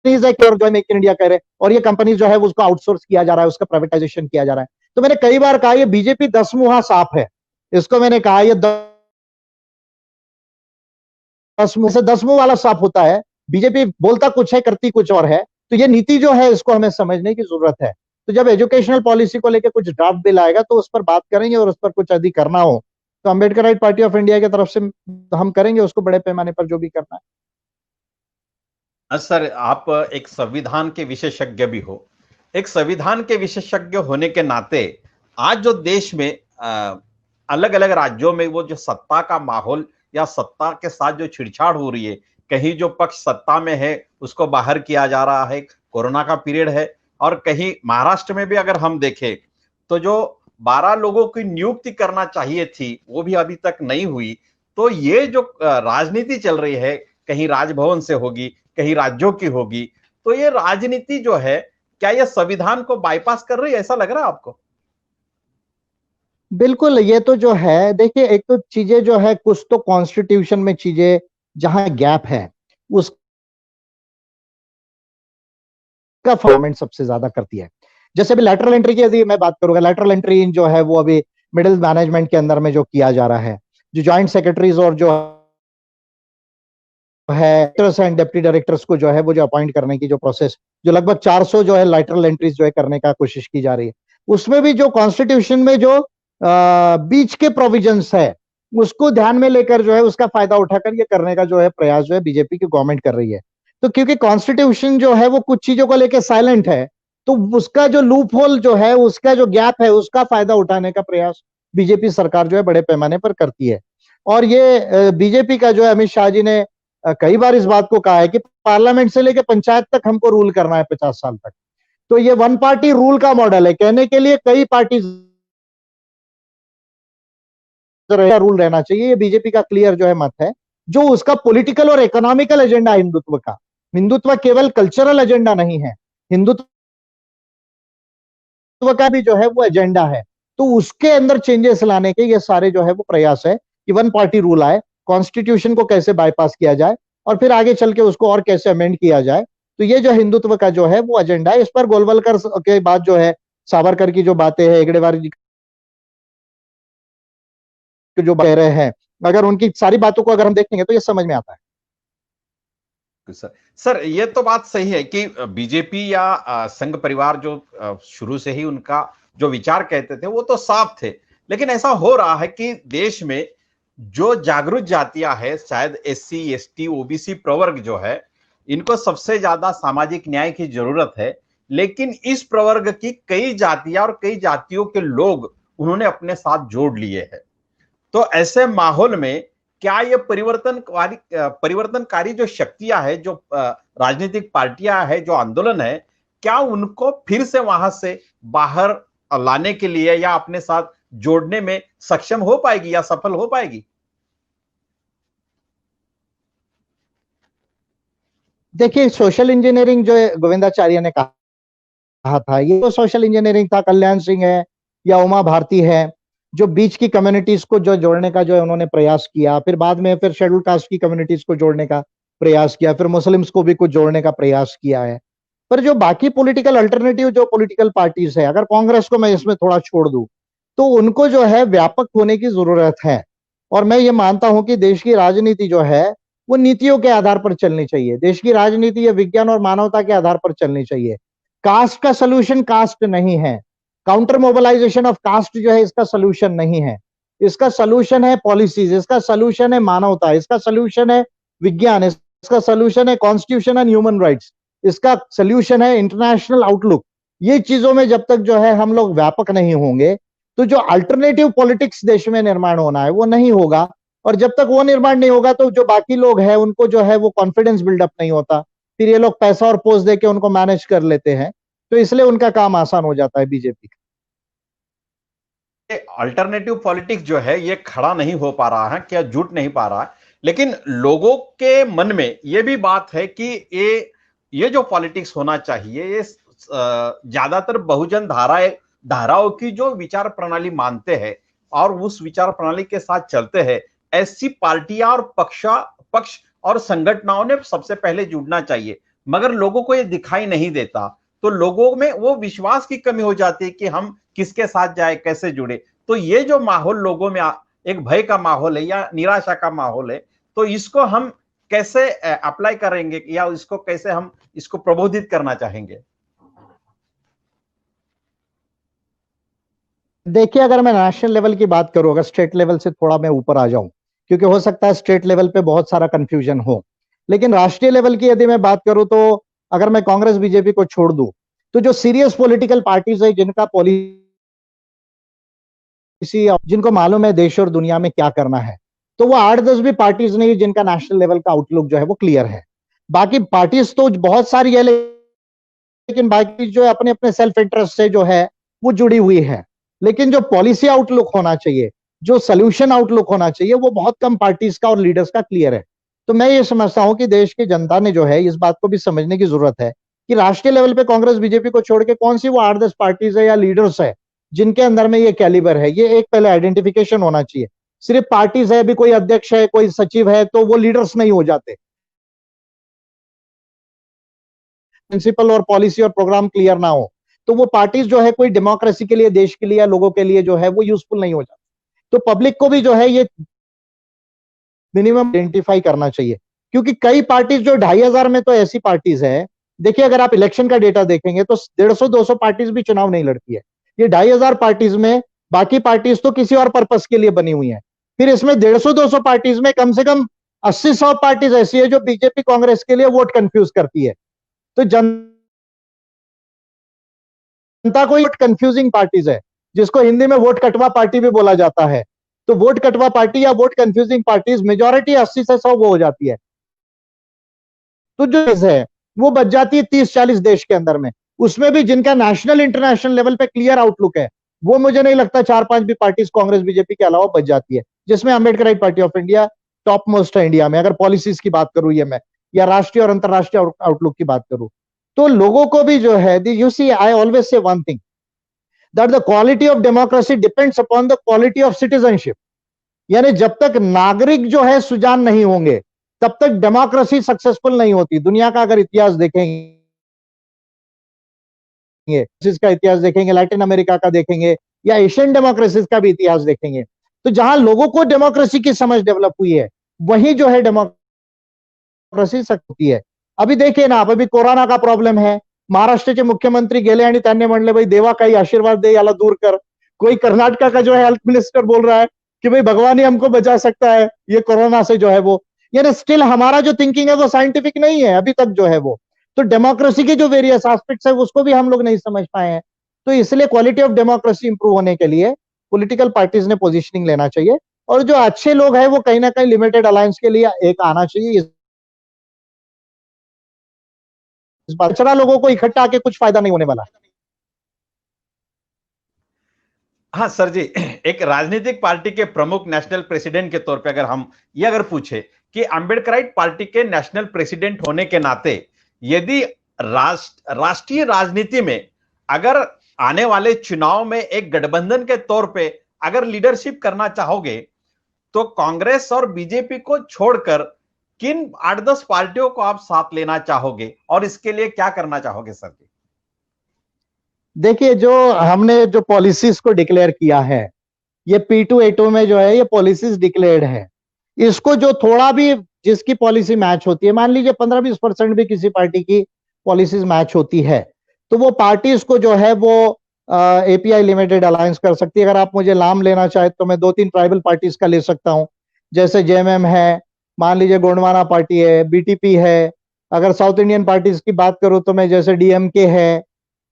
जो मेक इन इंडिया कह रहे हैं, और ये कंपनीज जो है उसको आउटसोर्स किया जा रहा है, उसका प्राइवेटाइजेशन किया जा रहा है। तो मैंने कई बार कहा ये बीजेपी 10 मुहा सांप है, इसको मैंने कहा ये 10 मुंह से 10 मुंह वाला सांप होता है। बीजेपी बोलता कुछ है करती कुछ और है। तो ये नीति जो है इसको हमें समझने की जरूरत है। तो जब एजुकेशनल पॉलिसी को लेकर कुछ ड्राफ्ट बिल आएगा तो उस पर बात करेंगे, और उस पर कुछ यदि करना हो तो अम्बेडकराइट पार्टी ऑफ इंडिया की तरफ से हम करेंगे उसको बड़े पैमाने पर जो भी करना है।
सर, आप एक संविधान के विशेषज्ञ भी हो। एक संविधान के विशेषज्ञ होने के नाते आज जो देश में अलग अलग राज्यों में वो जो सत्ता का माहौल या सत्ता के साथ जो छेड़छाड़ हो रही है, कहीं जो पक्ष सत्ता में है उसको बाहर किया जा रहा है, कोरोना का पीरियड है, और कहीं महाराष्ट्र में भी अगर हम देखें तो जो 12 लोगों की नियुक्ति करना चाहिए थी वो भी अभी तक नहीं हुई। तो ये जो राजनीति चल रही है, कहीं राजभवन से होगी, कहीं राज्यों की होगी, तो ये राजनीति जो है क्या ये संविधान को बाईपास कर रही है, ऐसा लग रहा है आपको?
बिल्कुल, ये तो जो है देखिए, एक तो चीजें जो है कुछ तो कॉन्स्टिट्यूशन में चीजें जहां गैप है उसका फॉर्मेट सबसे ज्यादा करती है। जैसे अभी लैटरल एंट्री की यदि मैं बात करूंगा, लैटरल एंट्री जो है वो अभी मिडिल मैनेजमेंट के अंदर में जो किया जा रहा है, जो ज्वाइंट सेक्रेटरीज और जो है डायरेक्टर्स एंड डिप्टी डायरेक्टर्स को जो है वो जो अपॉइंट करने की जो प्रोसेस, जो लगभग 400 जो है लैटरल एंट्रीज जो है करने का कोशिश की जा रही है, उसमें भी जो कॉन्स्टिट्यूशन में जो बीच के प्रोविजंस है उसको ध्यान में लेकर जो है उसका फायदा उठाकर ये करने का जो है प्रयास जो है बीजेपी की गवर्नमेंट कर रही है। तो क्योंकि कॉन्स्टिट्यूशन जो है वो कुछ चीजों को लेकर साइलेंट है, तो उसका जो लूप होल जो है, उसका जो गैप है, उसका फायदा उठाने का प्रयास बीजेपी सरकार जो है बड़े पैमाने पर करती है। और ये बीजेपी का जो है अमित शाह जी ने कई बार इस बात को कहा है कि पार्लियामेंट से लेकर पंचायत तक हमको रूल करना है 50 साल तक। तो ये वन पार्टी रूल का मॉडल है, कहने के लिए कई पार्टी रूल रहना चाहिए, ये बीजेपी का क्लियर जो है मत है। जो उसका पॉलिटिकल और इकोनॉमिकल एजेंडा हिंदुत्व का, हिंदुत्व केवल कल्चरल एजेंडा नहीं है, हिंदुत्व का भी जो है वो एजेंडा है। तो उसके अंदर चेंजेस लाने के ये सारे जो है वो प्रयास है कि वन पार्टी रूल आए, कॉन्स्टिट्यूशन को कैसे बाईपास किया जाए और फिर आगे चल के उसको और कैसे अमेंड किया जाए। तो ये जो हिंदुत्व का जो है वो एजेंडा है। इस पर गोलवलकर के बाद जो है सावरकर की जो बातें है, हेगड़ेवार जी जो कह रहे हैं, अगर उनकी सारी बातों को अगर हम देखेंगे तो ये समझ में आता है।
सर, ये तो बात सही है कि बीजेपी या संघ परिवार जो शुरू से ही उनका जो विचार कहते थे वो तो साफ थे, लेकिन ऐसा हो रहा है कि देश में जो जागरूक जातियां है, शायद एससी एसटी ओबीसी प्रवर्ग जो है, इनको सबसे ज्यादा सामाजिक न्याय की जरूरत है। लेकिन इस प्रवर्ग की कई जातियां और कई जातियों के लोग उन्होंने अपने साथ जोड़ लिए हैं। तो ऐसे माहौल में क्या ये परिवर्तनकारी जो शक्तियां है, जो राजनीतिक पार्टियां है, जो आंदोलन है, क्या उनको फिर से वहां से बाहर लाने के लिए या अपने साथ जोड़ने में सक्षम हो पाएगी या सफल हो पाएगी?
देखिए, सोशल इंजीनियरिंग जो गोविंदाचार्य ने कहा था, ये तो सोशल इंजीनियरिंग था। कल्याण सिंह है या उमा भारती है, जो बीच की कम्युनिटीज को जो जोड़ने का जो है उन्होंने प्रयास किया, फिर बाद में फिर शेड्यूल कास्ट की कम्युनिटीज को जोड़ने का प्रयास किया, फिर मुस्लिम्स को भी कुछ जोड़ने का प्रयास किया है। पर जो बाकी पॉलिटिकल अल्टरनेटिव जो पॉलिटिकल पार्टीज है, अगर कांग्रेस को मैं इसमें थोड़ा छोड़ दूं, तो उनको जो है व्यापक होने की जरूरत है। और मैं ये मानता हूं कि देश की राजनीति जो है वो नीतियों के आधार पर चलनी चाहिए। देश की राजनीति ये विज्ञान और मानवता के आधार पर चलनी चाहिए। कास्ट का सोल्यूशन कास्ट नहीं है, काउंटर मोबिलाइजेशन ऑफ कास्ट जो है इसका सोल्यूशन नहीं है। इसका सोल्यूशन है पॉलिसीज, इसका सोल्यूशन है मानवता, इसका सोल्यूशन है विज्ञान, इसका सोल्यूशन है कॉन्स्टिट्यूशन एंड ह्यूमन राइट्स, इसका सोल्यूशन है इंटरनेशनल आउटलुक। ये चीजों में जब तक जो है हम लोग व्यापक नहीं होंगे, तो जो अल्टरनेटिव पॉलिटिक्स देश में निर्माण होना है वो नहीं होगा। और जब तक वो निर्माण नहीं होगा तो जो बाकी लोग हैं उनको जो है वो कॉन्फिडेंस बिल्डअप नहीं होता, फिर ये लोग पैसा और पोस्ट देके उनको मैनेज कर लेते हैं, तो इसलिए उनका काम आसान हो जाता है बीजेपी का।
अल्टरनेटिव पॉलिटिक्स जो है ये खड़ा नहीं हो पा रहा है, क्या जुट नहीं पा रहा है। लेकिन लोगों के मन में ये भी बात है कि ये जो पॉलिटिक्स होना चाहिए, ये ज्यादातर बहुजन धाराओं की जो विचार प्रणाली मानते हैं और उस विचार प्रणाली के साथ चलते हैं, ऐसी पार्टियां और पक्ष और संगठनों ने सबसे पहले जुड़ना चाहिए। मगर लोगों को ये दिखाई नहीं देता, तो लोगों में वो विश्वास की कमी हो जाती है कि हम किसके साथ जाए, कैसे जुड़े। तो ये जो माहौल लोगों में एक भय का माहौल है या निराशा का माहौल है, तो इसको हम कैसे अप्लाई करेंगे या इसको कैसे हम इसको प्रबोधित करना चाहेंगे?
देखिए, अगर मैं नेशनल लेवल की बात करूं, अगर स्टेट लेवल से थोड़ा मैं ऊपर आ जाऊं, क्योंकि हो सकता है स्टेट लेवल पे बहुत सारा कंफ्यूजन हो, लेकिन राष्ट्रीय लेवल की यदि मैं बात करूं तो अगर मैं कांग्रेस बीजेपी को छोड़ दूं, तो जो सीरियस पॉलिटिकल पार्टीज है जिनका पॉलिसी, जिनको मालूम है देश और दुनिया में क्या करना है, तो वो 8-10 भी पार्टीज नहीं जिनका नेशनल लेवल का आउटलुक जो है वो क्लियर है। बाकी पार्टीज तो बहुत सारी है, लेकिन बाकी जो है अपने अपने सेल्फ इंटरेस्ट से जो है वो जुड़ी हुई है। लेकिन जो पॉलिसी आउटलुक होना चाहिए, जो सोल्यूशन आउटलुक होना चाहिए, वो बहुत कम पार्टीज का और लीडर्स का क्लियर है। तो मैं ये समझता हूं कि देश की जनता ने जो है इस बात को भी समझने की जरूरत है कि राष्ट्रीय लेवल पे कांग्रेस बीजेपी को छोड़ के कौन सी वो 8-10 पार्टीज है या लीडर्स है जिनके अंदर में ये कैलिबर है, ये एक पहले आइडेंटिफिकेशन होना चाहिए। सिर्फ पार्टीज है, अभी कोई अध्यक्ष है, कोई सचिव है, तो वो लीडर्स नहीं हो जाते। प्रिंसिपल और पॉलिसी और प्रोग्राम क्लियर ना हो तो वो पार्टीज जो है कोई डेमोक्रेसी के लिए, देश के लिए या लोगों के लिए जो है वो यूजफुल नहीं हो जाती। तो पब्लिक को भी जो है ये मिनिमम आइडेंटिफाई करना चाहिए, क्योंकि कई पार्टीज जो 2,500 में तो ऐसी पार्टीज है, देखिए अगर आप इलेक्शन का डेटा देखेंगे तो 150-200 पार्टीज भी चुनाव नहीं लड़ती है। ये 2,500 पार्टीज में बाकी पार्टीज तो किसी और पर्पस के लिए बनी हुई है। फिर इसमें 150-200 पार्टीज में कम से कम 80-100 पार्टीज ऐसी है जो बीजेपी कांग्रेस के लिए वोट कंफ्यूज करती है। तो जनता को वोट कंफ्यूजिंग पार्टीज है, जिसको हिंदी में वोट कटवा पार्टी भी बोला जाता है। तो वोट कटवा पार्टी या वोट कंफ्यूजिंग पार्टीज मेजोरिटी 80 से 100 वो हो जाती है, तो जो है वो बच जाती है 30-40 देश के अंदर में। उसमें भी जिनका नेशनल इंटरनेशनल लेवल पे क्लियर आउटलुक है, वो मुझे नहीं लगता 4-5 भी पार्टीज कांग्रेस बीजेपी के अलावा बच जाती है, जिसमें Ambedkarite party of India top most है इंडिया में। अगर पॉलिसीज की बात करूं ये मैं, या राष्ट्रीय और अंतरराष्ट्रीय आउटलुक की बात करूं, तो लोगों को भी जो है, you see I always say one thing, that the quality of democracy depends upon the quality of citizenship. यानी जब तक नागरिक जो है सुजान नहीं होंगे तब तक डेमोक्रेसी सक्सेसफुल नहीं होती। दुनिया का अगर इतिहास देखेंगे, इसका इतिहास देखेंगे, लैटिन अमेरिका का देखेंगे, या एशियन डेमोक्रेसीज का भी इतिहास देखेंगे, तो जहां लोगों को डेमोक्रेसी की समझ डेवलप हुई है, वहीं जो है डेमोक्रेसी होती है। अभी देखिए ना आप, अभी कोरोना का प्रॉब्लम है, महाराष्ट्राचे मुख्यमंत्री गेले आणि त्यांनी म्हणले भाई देवा काही आशीर्वाद दे, याला दूर कर। कोई कर्नाटका का जो है हेल्थ मिनिस्टर बोल रहा है कि भाई भगवान ही हमको बचा सकता है ये कोरोना से जो है वो। यानी स्टिल हमारा जो थिंकिंग है वो साइंटिफिक नहीं है अभी तक जो है वो। तो डेमोक्रेसी के जो वेरियस एस्पेक्ट्स है उसको भी हम लोग नहीं समझ पाए हैं। तो इसलिए क्वालिटी ऑफ डेमोक्रेसी इंप्रूव होने के लिए पॉलिटिकल पार्टीज ने पोजीशनिंग लेना चाहिए, और जो अच्छे लोग हैं वो कहीं ना कहीं लिमिटेड अलायंस के लिए एक आना चाहिए। इस बार चरा लोगों को इकट्ठा आके कुछ फायदा नहीं होने वाला।
हाँ सर जी, एक राजनीतिक पार्टी के प्रमुख नेशनल प्रेसिडेंट के तौर पे अगर हम ये अगर पूछे कि अम्बेडकराइट पार्टी के नेशनल प्रेसिडेंट होने के नाते यदि राष्ट्रीय राजनीति में अगर आने वाले चुनाव में एक गठबंधन के तौर पे अगर लीडरशिप करना चाहोगे, तो कांग्रेस और बीजेपी को छोड़कर किन 8-10 पार्टियों को आप साथ लेना चाहोगे और इसके लिए क्या करना चाहोगे सर जी?
देखिए, जो हमने जो पॉलिसीज को डिक्लेयर किया है, ये P2A2 में जो है ये पॉलिसीज डिक्लेयर्ड है। इसको जो थोड़ा भी जिसकी पॉलिसी मैच होती है, मान लीजिए 15-20% भी किसी पार्टी की पॉलिसीज मैच होती है, तो वो पार्टी इसको जो है वो API लिमिटेड अलायंस कर सकती है। अगर आप मुझे नाम लेना चाहे तो मैं 2-3 ट्राइबल पार्टीज का ले सकता हूं, जैसे JMM है, मान लीजिए गोंडवाना पार्टी है, BTP है। अगर साउथ इंडियन पार्टीज की बात करूं तो मैं जैसे DMK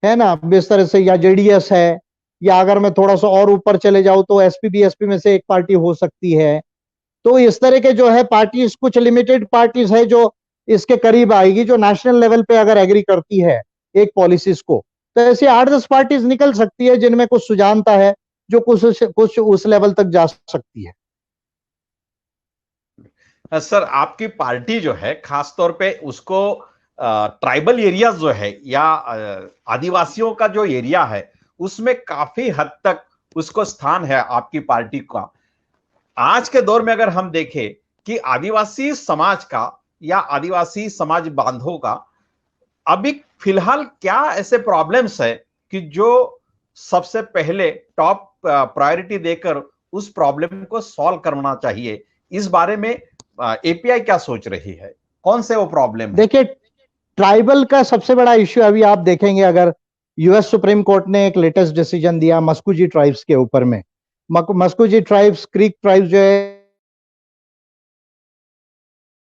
है ना, इस तरह से, या JDS है, या अगर मैं थोड़ा सा और ऊपर चले जाऊं तो SP BSP में से एक पार्टी हो सकती है। तो इस तरह के जो है पार्टीज, कुछ लिमिटेड पार्टीज है जो इसके करीब आएगी, जो नेशनल लेवल पे अगर एग्री करती है एक पॉलिसीज को, तो ऐसी 8-10 पार्टीज निकल सकती है जिनमें कुछ सुजानता है, जो कुछ उस लेवल तक जा सकती है।
सर आपकी पार्टी जो है खासतौर पे उसको ट्राइबल एरियाज जो है या आदिवासियों का जो एरिया है उसमें काफी हद तक उसको स्थान है आपकी पार्टी का। आज के दौर में अगर हम देखें कि आदिवासी समाज का या आदिवासी समाज बांधवों का अभी फिलहाल क्या ऐसे प्रॉब्लम्स है कि जो सबसे पहले टॉप प्रायोरिटी देकर उस प्रॉब्लम को सॉल्व करना चाहिए, इस बारे में API क्या सोच रही है? कौन से वो प्रॉब्लम है?
देखिए, ट्राइबल का सबसे बड़ा इश्यू अभी आप देखेंगे, अगर यूएस सुप्रीम कोर्ट ने एक लेटेस्ट डिसीजन दिया मस्कुजी ट्राइब्स के ऊपर में। मस्कुजी ट्राइब्स, क्रीक ट्राइब्स जो है,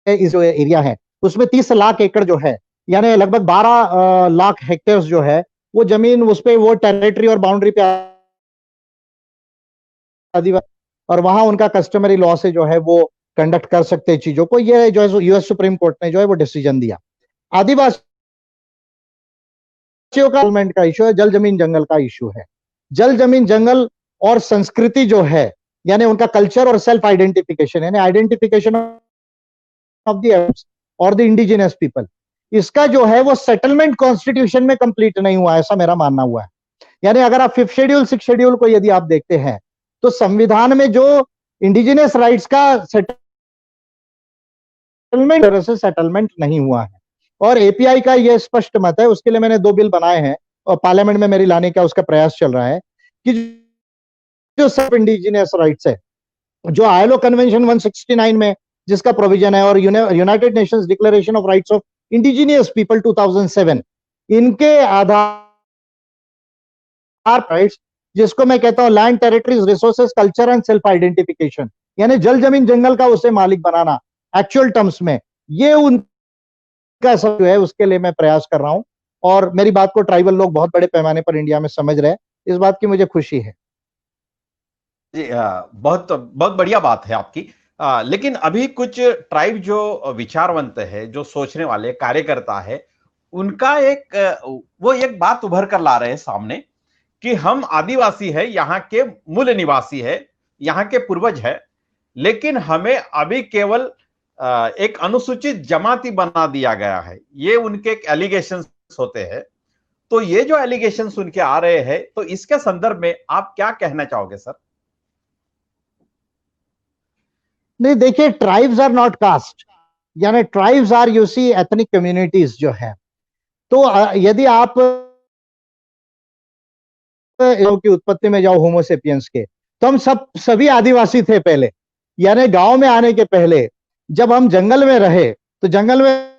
इस जो एरिया है उसमें 30 लाख एकड़ जो है, यानी लगभग 12 लाख हेक्टेयर्स जो है वो जमीन, उस पे वो टेरिटरी और बाउंड्री पे आदिवासी, और वहां उनका कस्टमरी लॉ से जो है वो कंडक्ट कर सकते हैं चीजों को। ये जो है यूएस सुप्रीम कोर्ट ने जो है वो डिसीजन दिया। आदिवासियों का गवर्नमेंट का इशू है, जल जमीन जंगल का इशू है। जल जमीन जंगल और संस्कृति जो है, यानी उनका कल्चर और सेल्फ आइडेंटिफिकेशन, यानी आइडेंटिफिकेशन ऑफ द और द इंडिजिनस पीपल, इसका जो है वो सेटलमेंट कॉन्स्टिट्यूशन में कंप्लीट नहीं हुआ, ऐसा मेरा मानना हुआ है। यानी अगर आप 5th शेड्यूल 6th शेड्यूल को यदि आप देखते हैं तो संविधान में जो इंडिजिनस राइट्स का सेटलमेंट, तरह से सेटलमेंट नहीं हुआ है। और एपीआई का यह स्पष्ट मत है, उसके लिए मैंने 2 बिल बनाए हैं और पार्लियामेंट में मेरी लाने का उसका प्रयास चल रहा है कि जो सब इंडिजिनस राइट्स है, जो आईएलओ कन्वेंशन 169 में जिसका प्रोविजन है और United Nations declaration of rights of indigenous people 2007, इनके आधार राइट्स, जिसको मैं कहता हूं land, territories, resources, culture and self identification, यानी जल जमीन जंगल का उसे मालिक बनाना एक्चुअल टर्म्स में, ये उनका सब जो है उसके लिए मैं प्रयास कर रहा हूं। और मेरी बात को ट्राइबल लोग बहुत बड़े पैमाने पर इंडिया में समझ रहे हैं, इस बात की मुझे खुशी है।
जी, बहुत बहुत बढ़िया बात है आपकी। लेकिन अभी कुछ ट्राइब जो विचारवंत है, जो सोचने वाले कार्यकर्ता है, उनका वो एक बात उभर कर ला रहे हैं सामने कि हम आदिवासी है, यहाँ के मूल निवासी है, यहाँ के पूर्वज है, लेकिन हमें अभी केवल एक अनुसूचित जमाती बना दिया गया है। ये उनके एक एलिगेशंस होते हैं। तो ये जो एलिगेशंस उनके आ रहे हैं, तो इसके संदर्भ में आप क्या कहना चाहोगे सर?
नहीं, देखिए, ट्राइब्स आर नॉट कास्ट, यानी tribes are, you see, ethnic communities जो है। तो यदि आप की उत्पत्ति में जाओ होमोसेपियंस के, तो हम सभी आदिवासी थे पहले। यानी गांव में आने के पहले जब हम जंगल में रहे तो जंगल में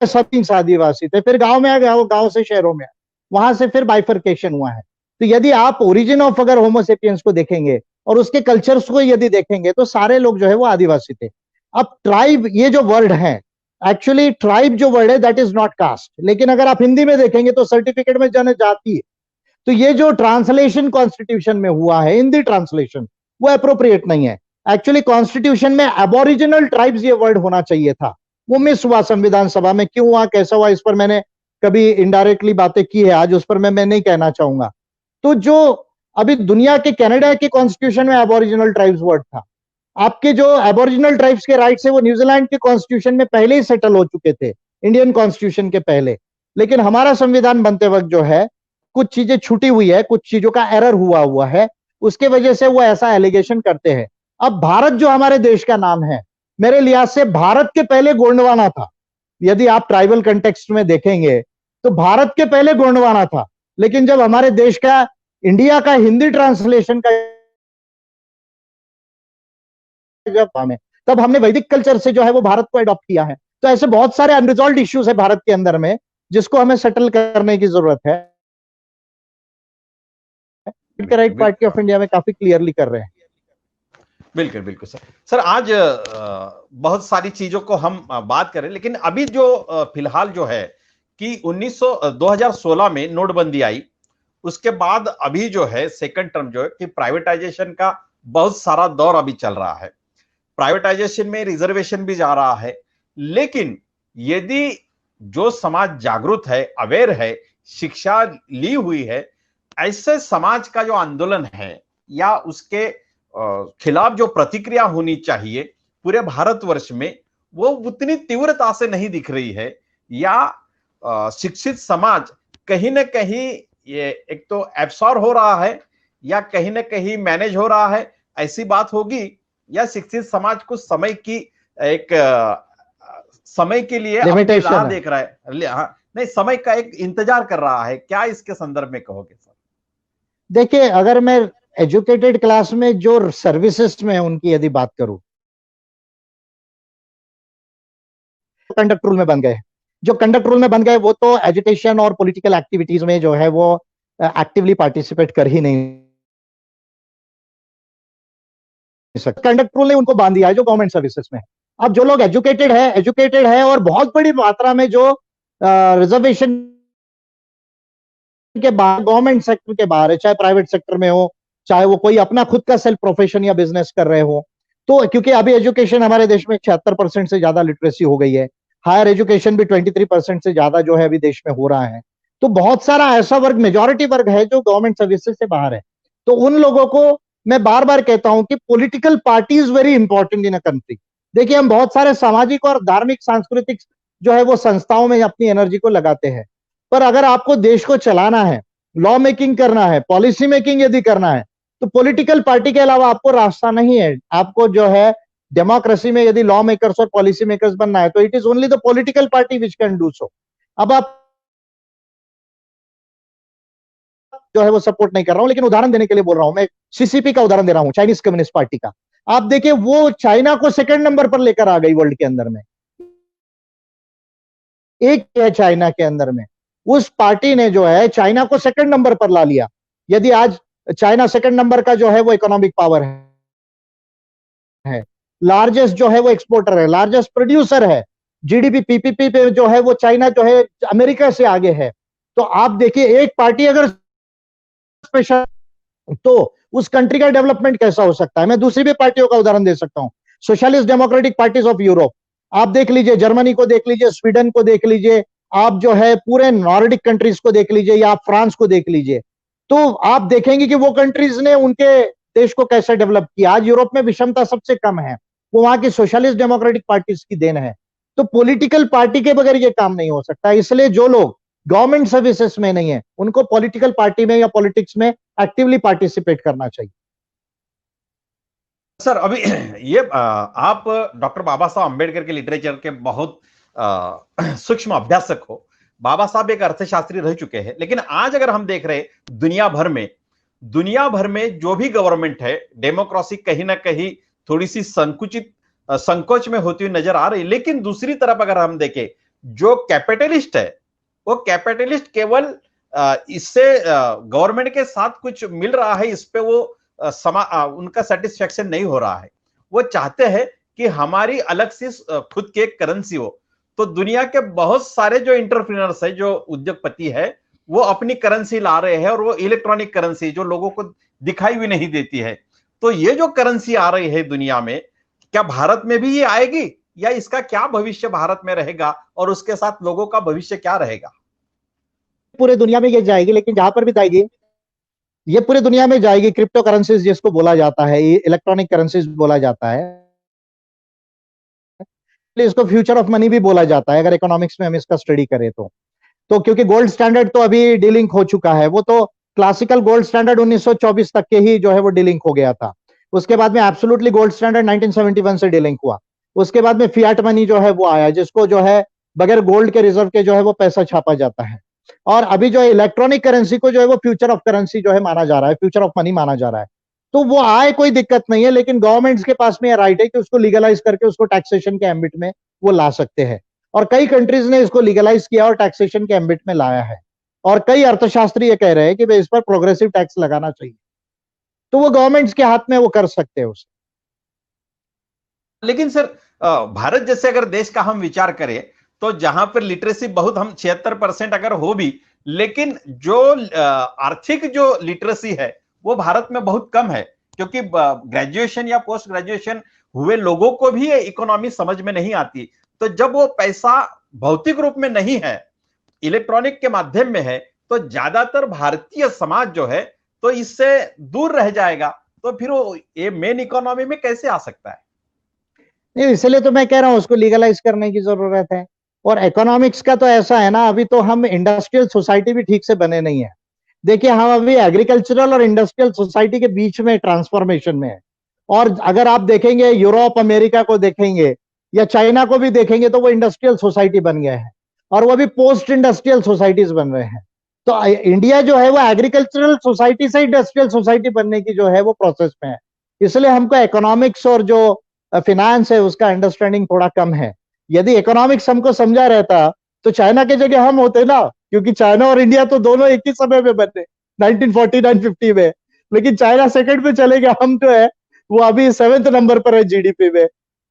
सब आदिवासी थे, फिर गांव में आ गए, गांव से शहरों में, वहां से फिर बाइफर्केशन हुआ है। तो यदि आप ओरिजिन ऑफ अगर होमोसेपियंस को देखेंगे और उसके कल्चर्स को यदि देखेंगे तो सारे लोग जो है वो आदिवासी थे। अब ट्राइब, ये जो वर्ड है, एक्चुअली ट्राइब जो वर्ड है दैट इज नॉट कास्ट, लेकिन अगर आप हिंदी में देखेंगे तो सर्टिफिकेट में जनजाति है। तो ये जो ट्रांसलेशन कॉन्स्टिट्यूशन में हुआ है, हिंदी ट्रांसलेशन, वो अप्रोप्रिएट नहीं है। एक्चुअली कॉन्स्टिट्यूशन में एबोरिजिनल ट्राइब्स ये वर्ड होना चाहिए था, वो मिस हुआ संविधान सभा में। क्यों हुआ, कैसा हुआ, इस पर मैंने कभी इनडायरेक्टली बातें की है, आज उस पर मैं नहीं कहना चाहूंगा। तो जो अभी दुनिया के कनाडा के कॉन्स्टिट्यूशन में एबोरिजिनल ट्राइब्स वर्ड था, आपके जो एबोरिजिनल ट्राइब्स के राइट्स है वो न्यूजीलैंड के कॉन्स्टिट्यूशन में पहले ही सेटल हो चुके थे, इंडियन कॉन्स्टिट्यूशन के पहले। लेकिन हमारा संविधान बनते वक्त जो है कुछ चीजें छूटी हुई है, कुछ चीजों का एरर हुआ है, उसके वजह से वो ऐसा एलिगेशन करते हैं। अब भारत जो हमारे देश का नाम है, मेरे लिहाज से भारत के पहले गोंडवाना था। यदि आप ट्राइबल कंटेक्स्ट में देखेंगे तो भारत के पहले गोंडवाना था, लेकिन जब हमारे देश का, इंडिया का हिंदी ट्रांसलेशन का जब हमें, तब हमने वैदिक कल्चर से जो है वो भारत को अडॉप्ट किया है। तो ऐसे बहुत सारे अनरिजॉल्व्ड इश्यूज है भारत के अंदर में, जिसको हमें सेटल करने की जरूरत है। राइट पार्टी ऑफ इंडिया में काफी क्लियरली कर रहे हैं।
बिल्कुल बिल्कुल सर। सर, आज बहुत सारी चीजों को हम बात करें, लेकिन अभी जो फिलहाल जो है कि 2016 में नोटबंदी आई, उसके बाद अभी जो है सेकंड टर्म जो है कि प्राइवेटाइजेशन का बहुत सारा दौर अभी चल रहा है। प्राइवेटाइजेशन में रिजर्वेशन भी जा रहा है, लेकिन यदि जो समाज जागरूक है, अवेयर है, शिक्षा ली हुई है, ऐसे समाज का जो आंदोलन है या उसके खिलाफ जो प्रतिक्रिया होनी चाहिए पूरे भारतवर्ष में, वो उतनी तीव्रता से नहीं दिख रही है। या शिक्षित समाज कहीं ना कहीं ये एक तो एब्सॉर्ब हो रहा है या कहीं ना कहीं मैनेज हो रहा है, ऐसी बात होगी, या शिक्षित समाज कुछ समय की एक समय के लिए अपनी राह देख रहा है, हाँ, नहीं, समय का एक इंतजार कर रहा है, क्या इसके संदर्भ में कहोगे सर?
देखिए, अगर मैं एजुकेटेड क्लास में जो सर्विसेज में उनकी यदि बात करूं, कंडक्ट रूल में बन गए, जो कंडक्ट रूल में बन गए वो तो एजुटेशन और पॉलिटिकल एक्टिविटीज में जो है वो एक्टिवली पार्टिसिपेट कर ही नहीं सकते। कंडक्ट रूल ने उनको बांध दिया है जो गवर्नमेंट सर्विसेज में है। अब जो लोग एजुकेटेड है और बहुत बड़ी मात्रा में जो रिजर्वेशन के बाहर, गवर्नमेंट सेक्टर के बाहर है, चाहे प्राइवेट सेक्टर में हो, चाहे वो कोई अपना खुद का सेल्फ प्रोफेशन या बिजनेस कर रहे हो, तो क्योंकि अभी एजुकेशन हमारे देश में 76% से ज्यादा लिटरेसी हो गई है, हायर एजुकेशन भी 23% से ज्यादा जो है अभी देश में हो रहा है, तो बहुत सारा ऐसा वर्ग, मेजॉरिटी वर्ग है जो गवर्नमेंट सर्विसेज से बाहर है। तो उन लोगों को मैं बार बार कहता हूं कि political party is very important in a country. देखिए, हम बहुत सारे सामाजिक और धार्मिक सांस्कृतिक जो है वो संस्थाओं में अपनी एनर्जी को लगाते हैं, पर अगर आपको देश को चलाना है, लॉ मेकिंग करना है, पॉलिसी मेकिंग यदि करना है, तो पॉलिटिकल पार्टी के अलावा आपको रास्ता नहीं है। आपको जो है डेमोक्रेसी में यदि लॉ मेकर्स और पॉलिसी मेकर्स बनना है तो it is only the political party which can do so. अब आप जो है वो सपोर्ट नहीं कर रहा हूं, लेकिन उदाहरण देने के लिए बोल रहा हूं, मैं सीसीपी का उदाहरण दे रहा हूं, चाइनीज कम्युनिस्ट पार्टी का। आप देखिए, वो चाइना को सेकंड नंबर पर लेकर आ गई वर्ल्ड के अंदर में, एक है चाइना के अंदर में, उस पार्टी ने जो है चाइना को सेकंड नंबर पर ला लिया। यदि आज चाइना सेकंड नंबर का जो है वो इकोनॉमिक पावर है, लार्जेस्ट जो है वो एक्सपोर्टर है, लार्जेस्ट प्रोड्यूसर है, जीडीपी पीपीपी पे जो है वो चाइना जो है अमेरिका से आगे है। तो आप देखिए, एक पार्टी अगर स्पेशल, तो उस कंट्री का डेवलपमेंट कैसा हो सकता है। मैं दूसरी भी पार्टियों का उदाहरण दे सकता हूं, socialist democratic parties of Europe, आप देख लीजिए, जर्मनी को देख लीजिए, स्वीडन को देख लीजिए, आप जो है पूरे नॉर्डिक कंट्रीज को देख लीजिए, या आप फ्रांस को देख लीजिए, तो आप देखेंगे कि वो कंट्रीज ने उनके देश को कैसे डेवलप किया। आज यूरोप में विषमता सबसे कम है, वो वहां की सोशलिस्ट डेमोक्रेटिक पार्टीज की देन है। तो पॉलिटिकल पार्टी के बगैर ये काम नहीं हो सकता। इसलिए जो लोग गवर्नमेंट सर्विसेज में नहीं है, उनको पॉलिटिकल पार्टी में या पॉलिटिक्स में एक्टिवली पार्टिसिपेट करना चाहिए।
सर, अभी ये आप डॉक्टर बाबा साहब अंबेडकर के लिटरेचर के बहुत सूक्ष्म अभ्यासक हो। बाबा साहब एक अर्थशास्त्री रह चुके हैं, लेकिन आज अगर हम देख रहे हैं दुनिया भर में जो भी गवर्नमेंट है, डेमोक्रेसी कहीं ना कहीं थोड़ी सी संकोच में होती हुई नजर आ रही। लेकिन दूसरी तरफ अगर हम देखें, जो कैपिटलिस्ट है, वो कैपिटलिस्ट केवल इससे गवर्नमेंट के साथ कुछ मिल रहा है, इस पे वो उनका सेटिस्फेक्शन नहीं हो रहा है। वो चाहते हैं कि हमारी अलग से खुद की एक करेंसी हो। तो दुनिया के बहुत सारे जो एंटरप्रेन्योर्स है, जो उद्योगपति है, वो अपनी करेंसी ला रहे हैं, और वो इलेक्ट्रॉनिक करेंसी जो लोगों को दिखाई भी नहीं देती है। तो ये जो करेंसी आ रही है दुनिया में, क्या भारत में भी ये आएगी, या इसका क्या भविष्य भारत में रहेगा, और उसके साथ लोगों का भविष्य क्या रहेगा?
पूरे दुनिया में ये जाएगी, लेकिन जहां पर भी जाएगी, ये पूरी दुनिया में जाएगी। क्रिप्टो करेंसीज जिसको बोला जाता है, इलेक्ट्रॉनिक करेंसीज बोला जाता है, इसको फ्यूचर ऑफ मनी भी बोला जाता है अगर इकोनॉमिक्स में हम इसका स्टडी करें तो क्योंकि गोल्ड स्टैंडर्ड तो अभी डीलिंक हो चुका है, वो तो क्लासिकल गोल्ड स्टैंडर्ड 1924 तक के ही जो है वो डीलिंक हो गया था। उसके बाद में एब्सोल्युटली गोल्ड स्टैंडर्ड 1971 से डीलिंक हुआ। उसके बाद में फियाट मनी जो है वो आया, जिसको जो है बगैर गोल्ड के रिजर्व के जो है वो पैसा छापा जाता है। और अभी जो है इलेक्ट्रॉनिक करेंसी को जो है वो फ्यूचर ऑफ करेंसी जो है माना जा रहा है, फ्यूचर ऑफ मनी माना जा रहा है। तो वो आए, कोई दिक्कत नहीं है, लेकिन गवर्नमेंट्स के पास में यह राइट है कि उसको लीगलाइज करके उसको टैक्सेशन के एम्बिट में वो ला सकते हैं। और कई कंट्रीज ने इसको लीगलाइज किया और टैक्सेशन के एम्बिट में लाया है। और कई अर्थशास्त्री ये कह रहे हैं कि भाई इस पर प्रोग्रेसिव टैक्स लगाना चाहिए। तो वो गवर्नमेंट्स के हाथ में वो कर सकते हैं उसे।
लेकिन सर, भारत जैसे अगर देश का हम विचार करें, तो जहां पर लिटरेसी बहुत, हम 76% अगर हो भी, लेकिन जो आर्थिक जो लिटरेसी है वो भारत में बहुत कम है, क्योंकि ग्रेजुएशन या पोस्ट ग्रेजुएशन हुए लोगों को भी ये इकोनॉमी समझ में नहीं आती। तो जब वो पैसा भौतिक रूप में नहीं है, इलेक्ट्रॉनिक के माध्यम में है, तो ज्यादातर भारतीय समाज जो है तो इससे दूर रह जाएगा। तो फिर वो ये मेन इकोनॉमी में कैसे आ सकता है?
नहीं, इसलिए तो मैं कह रहा हूं उसको लीगलाइज करने की जरूरत है। और इकोनॉमिक्स का तो ऐसा है ना, अभी तो हम इंडस्ट्रियल सोसाइटी भी ठीक से बने नहीं है। देखिए, हम अभी एग्रीकल्चरल और इंडस्ट्रियल सोसाइटी के बीच में ट्रांसफॉर्मेशन में है। और अगर आप देखेंगे यूरोप अमेरिका को देखेंगे या चाइना को भी देखेंगे, तो वो इंडस्ट्रियल सोसाइटी बन गए हैं, और वो अभी पोस्ट इंडस्ट्रियल सोसाइटीज बन रहे हैं। तो इंडिया जो है वो एग्रीकल्चरल सोसाइटी से इंडस्ट्रियल सोसाइटी बनने की जो है वो प्रोसेस में है। इसलिए हमको इकोनॉमिक्स और जो फिनांस है उसका अंडरस्टैंडिंग थोड़ा कम है। यदि इकोनॉमिक्स हमको समझा रहता तो चाइना के जगह हम होते ना, क्योंकि चाइना और इंडिया तो दोनों एक ही समय में बने 1949-50 में, लेकिन चाइना सेकंड पे चले गया, हम जो है वो अभी 7th नंबर पर है जीडीपी में।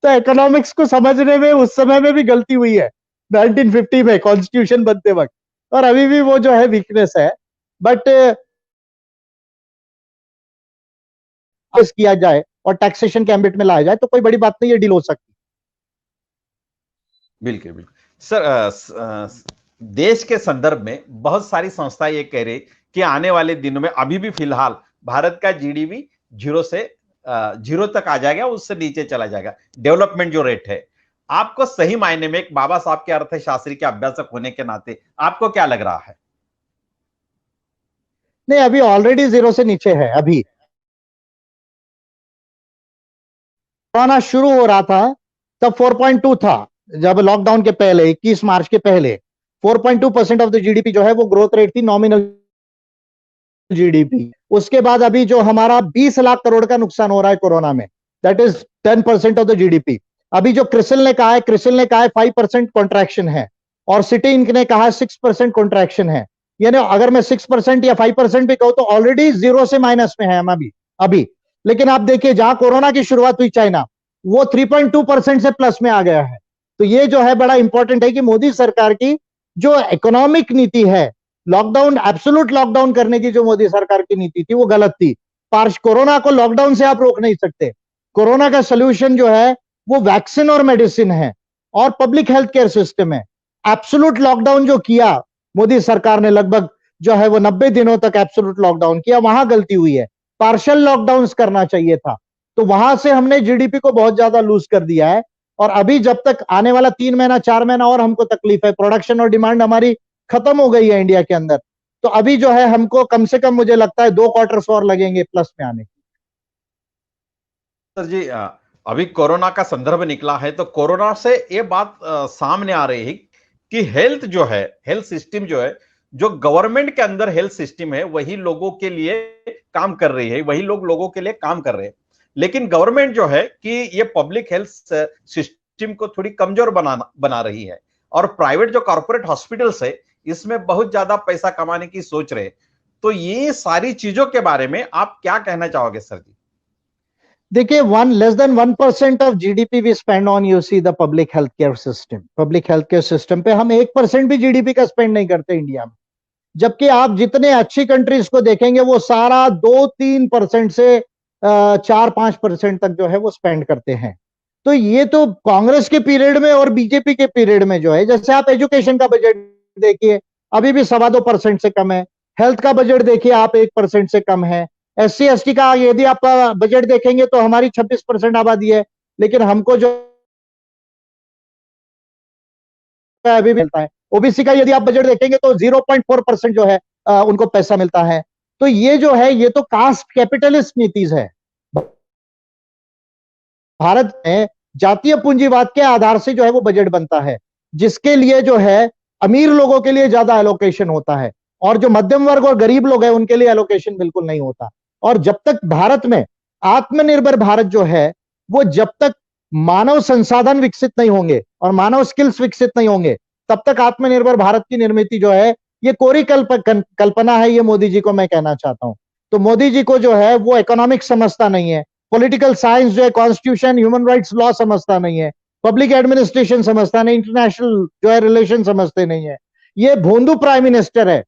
तो इकोनॉमिक्स को समझने में उस समय में भी गलती हुई है 1950 में कॉन्स्टिट्यूशन बनते वक्त, और अभी भी वो जो है वीकनेस है। बट किया जाए और टैक्सेशन के एम्बिट में लाया जाए तो कोई बड़ी बात नहीं है, डील हो सकती।
बिल्कुल बिल्कुल सर। देश के संदर्भ में बहुत सारी संस्थाएं ये कह रही कि आने वाले दिनों में, अभी भी फिलहाल भारत का जीडीपी जीरो तक आ जाएगा, उससे नीचे चला जाएगा डेवलपमेंट जो रेट है। आपको सही मायने में एक बाबा साहब के अर्थशास्त्री के अभ्यासक होने के नाते आपको क्या लग रहा है?
नहीं, अभी ऑलरेडी जीरो से नीचे है। अभी कोरोना शुरू हो रहा था तब 4.2 था, जब लॉकडाउन के पहले 21 मार्च के पहले 4.2% ऑफ द जीडीपी जो है वो ग्रोथ रेट थी, नॉमिनल जीडीपी। उसके बाद अभी जो हमारा 20 लाख करोड़ का नुकसान हो रहा है कोरोना में, that is 10% of the GDP. अभी जो क्रिसिल ने कहा है 5% कॉन्ट्रैक्शन है, और सिटी इंक ने कहा है 6% कॉन्ट्रैक्शन है। यानी अगर मैं 6% या 5% भी कहूं तो ऑलरेडी जीरो से माइनस में है हम अभी। लेकिन आप देखिए, जहां कोरोना की शुरुआत हुई चाइना, वो 3.2% से प्लस में आ गया है। तो ये जो है बड़ा इंपॉर्टेंट है कि मोदी सरकार की जो इकोनॉमिक नीति है, लॉकडाउन, एब्सोल्यूट लॉकडाउन करने की जो मोदी सरकार की नीति थी वो गलत थी। कोरोना को लॉकडाउन से आप रोक नहीं सकते। कोरोना का सोल्यूशन जो है वो वैक्सीन और मेडिसिन है और पब्लिक हेल्थ केयर सिस्टम है। एब्सोल्यूट लॉकडाउन जो किया मोदी सरकार ने, लगभग जो है वो 90 दिनों तक एब्सोल्यूट लॉकडाउन किया, वहां गलती हुई है। पार्शियल लॉकडाउन करना चाहिए था, तो वहां से हमने जीडीपी को बहुत ज्यादा लूज कर दिया है। और अभी जब तक आने वाला 3 महीना 4 महीना और हमको तकलीफ है, प्रोडक्शन और डिमांड हमारी खत्म हो गई है इंडिया के अंदर। तो अभी जो है हमको कम से कम मुझे लगता है 2 क्वार्टर्स और लगेंगे प्लस में आने।
सर जी, अभी कोरोना का संदर्भ निकला है तो कोरोना से ये बात सामने आ रही है कि हेल्थ जो है, हेल्थ सिस्टम जो है, जो गवर्नमेंट के अंदर हेल्थ सिस्टम है वही लोगों के लिए काम कर रही है, वही लोग लोगों के लिए काम कर रहे हैं। लेकिन गवर्नमेंट जो है कि ये पब्लिक हेल्थ सिस्टम को थोड़ी कमजोर बना रही है, और प्राइवेट जो कॉर्पोरेट हॉस्पिटल्स है इसमें बहुत ज्यादा पैसा कमाने की सोच रहे हैं। तो ये सारी चीजों के बारे में आप क्या कहना चाहोगे सर जी?
देखिए, less than 1% of GDP we spend on, you see, the public health care system. Public health care system पे हम 1% भी जीडीपी का स्पेंड नहीं करते इंडिया में। जबकि आप जितने अच्छी कंट्रीज को देखेंगे वो सारा 2-3% से 4-5% तक जो है वो स्पेंड करते हैं। तो ये तो कांग्रेस के पीरियड में और बीजेपी के पीरियड में जो है, जैसे आप एजुकेशन का बजट देखिए, अभी भी 2.25% से कम है। हेल्थ का बजट देखिए आप, 1% से कम है। SC ST का यदि आप बजट देखेंगे तो हमारी 26% आबादी है, लेकिन हमको जो अभी भी मिलता है। ओबीसी का यदि आप बजट देखेंगे तो 0.4% जो है उनको पैसा मिलता है। तो ये जो है ये तो कास्ट कैपिटलिस्ट नीतिज है। भारत में जातीय पूंजीवाद के आधार से जो है वो बजट बनता है, जिसके लिए जो है अमीर लोगों के लिए ज्यादा एलोकेशन होता है, और जो मध्यम वर्ग और गरीब लोग हैं उनके लिए एलोकेशन बिल्कुल नहीं होता। और जब तक भारत में आत्मनिर्भर भारत जो है, वो जब तक मानव संसाधन विकसित नहीं होंगे और मानव स्किल्स विकसित नहीं होंगे, तब तक आत्मनिर्भर भारत की निर्मित जो है ये कोरी कल्पना है। ये मोदी जी को मैं कहना चाहता हूं। तो मोदी जी को जो है वो इकोनॉमिक्स समझता नहीं है, पॉलिटिकल साइंस जो है, कॉन्स्टिट्यूशन, ह्यूमन राइट्स लॉ समझता नहीं है, पब्लिक एडमिनिस्ट्रेशन समझता नहीं, इंटरनेशनल जो है रिलेशन समझते नहीं है। ये भोंदू प्राइम मिनिस्टर है।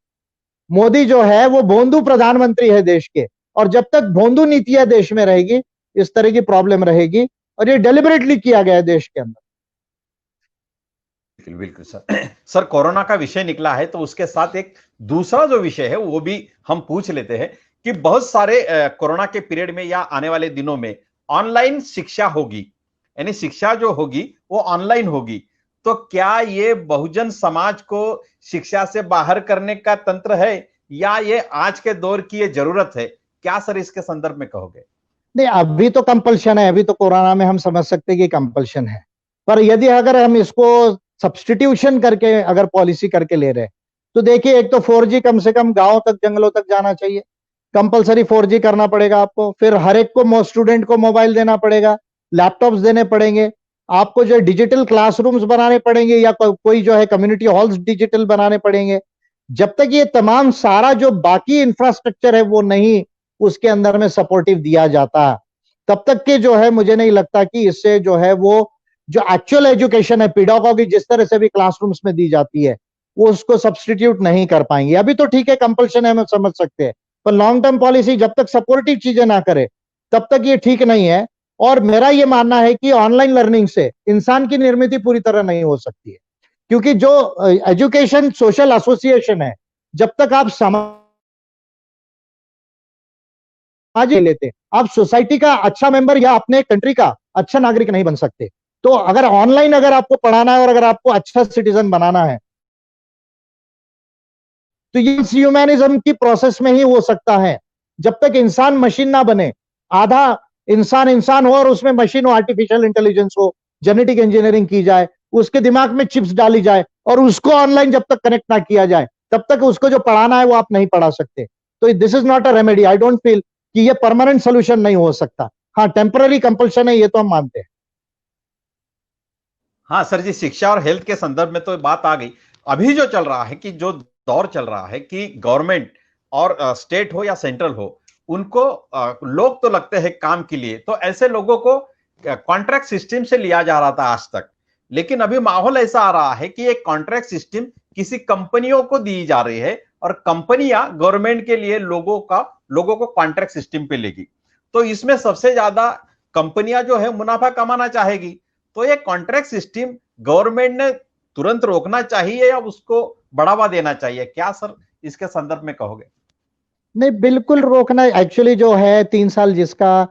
मोदी जो है वो भोंदू प्रधानमंत्री है देश के, और जब तक भोंदू नीतियां देश में रहेगी इस तरह की प्रॉब्लम रहेगी, और ये डेलिबरेटली किया गया है देश के अंदर।
बिल्कुल बिल्कुल सर। सर, कोरोना का विषय निकला है तो उसके साथ एक दूसरा जो विषय है वो भी हम पूछ लेते हैं कि बहुत सारे कोरोना के पीरियड में या आने वाले दिनों में ऑनलाइन शिक्षा होगी, यानी शिक्षा जो होगी वो ऑनलाइन होगी। तो क्या ये बहुजन समाज को शिक्षा से बाहर करने का तंत्र है, या ये आज के दौर की ये जरूरत है? क्या सर इसके संदर्भ में कहोगे?
नहीं, अभी तो कंपल्शन है, अभी तो कोरोना में हम समझ सकते हैं कि कंपल्शन है। पर यदि अगर हम इसको सब्सटीट्यूशन करके अगर पॉलिसी करके ले रहे हैं, तो देखिए, एक तो 4G कम से कम गांव तक, जंगलों तक जाना चाहिए। कंपलसरी 4G करना पड़ेगा आपको। फिर हर एक को स्टूडेंट को मोबाइल देना पड़ेगा, लैपटॉप्स देने पड़ेंगे। आपको जो डिजिटल क्लासरूम्स बनाने पड़ेंगे या कोई जो है कम्युनिटी हॉल्स डिजिटल बनाने पड़ेंगे। जब तक ये तमाम सारा जो बाकी इंफ्रास्ट्रक्चर है वो नहीं उसके अंदर में सपोर्टिव दिया जाता, तब तक के जो है मुझे नहीं लगता कि इससे जो है वो जो एक्चुअल एजुकेशन है पेडागॉजी जिस तरह से भी क्लासरूम्स में दी जाती है वो उसको सब्सटीट्यूट नहीं कर पाएंगे। अभी तो ठीक है कंपल्शन है, हम समझ सकते हैं, पर लॉन्ग टर्म पॉलिसी जब तक सपोर्टिव चीजें ना करे तब तक ये ठीक नहीं है। और मेरा ये मानना है कि ऑनलाइन लर्निंग से इंसान की निर्मित पूरी तरह नहीं हो सकती है, क्योंकि जो एजुकेशन सोशल एसोसिएशन है, जब तक आप समाज लेते आप सोसाइटी का अच्छा मेंबर या अपने कंट्री का अच्छा नागरिक नहीं बन सकते। तो अगर ऑनलाइन अगर आपको पढ़ाना है और अगर आपको अच्छा सिटीजन बनाना है तो ये ह्यूमैनिज्म की प्रोसेस में ही हो सकता है। जब तक इंसान मशीन ना बने, आधा इंसान इंसान हो और उसमें मशीन हो, आर्टिफिशियल इंटेलिजेंस हो, जेनेटिक इंजीनियरिंग की जाए, उसके दिमाग में चिप्स डाली जाए और उसको ऑनलाइन जब तक कनेक्ट ना किया जाए तब तक उसको जो पढ़ाना है वो आप नहीं पढ़ा सकते। तो this is not a remedy. I don't feel कि ये परमानेंट सोल्यूशन नहीं हो सकता। हाँ, टेम्पररी कंपल्शन है, ये तो हम मानते हैं।
हाँ सर जी, शिक्षा और हेल्थ के संदर्भ में तो बात आ गई। अभी जो चल रहा है कि जो दौर चल रहा है कि गवर्नमेंट और स्टेट हो या सेंट्रल हो, उनको लोग तो लगते हैं काम के लिए, तो ऐसे लोगों को कॉन्ट्रैक्ट सिस्टम से लिया जा रहा था आज तक। लेकिन अभी माहौल ऐसा आ रहा है कि एक कॉन्ट्रैक्ट सिस्टम किसी कंपनियों को दी जा रही है और कंपनियां गवर्नमेंट के लिए लोगों को कॉन्ट्रैक्ट सिस्टम पे लेगी। तो इसमें सबसे ज्यादा कंपनियां जो है मुनाफा कमाना चाहेगी। तो ये कॉन्ट्रैक्ट सिस्टम गवर्नमेंट ने तुरंत रोकना चाहिए या उसको बढ़ावा देना चाहिए, क्या सर इसके संदर्भ में कहोगे?
नहीं, बिल्कुल रोकना। एक्चुअली जो है 3 साल जिसका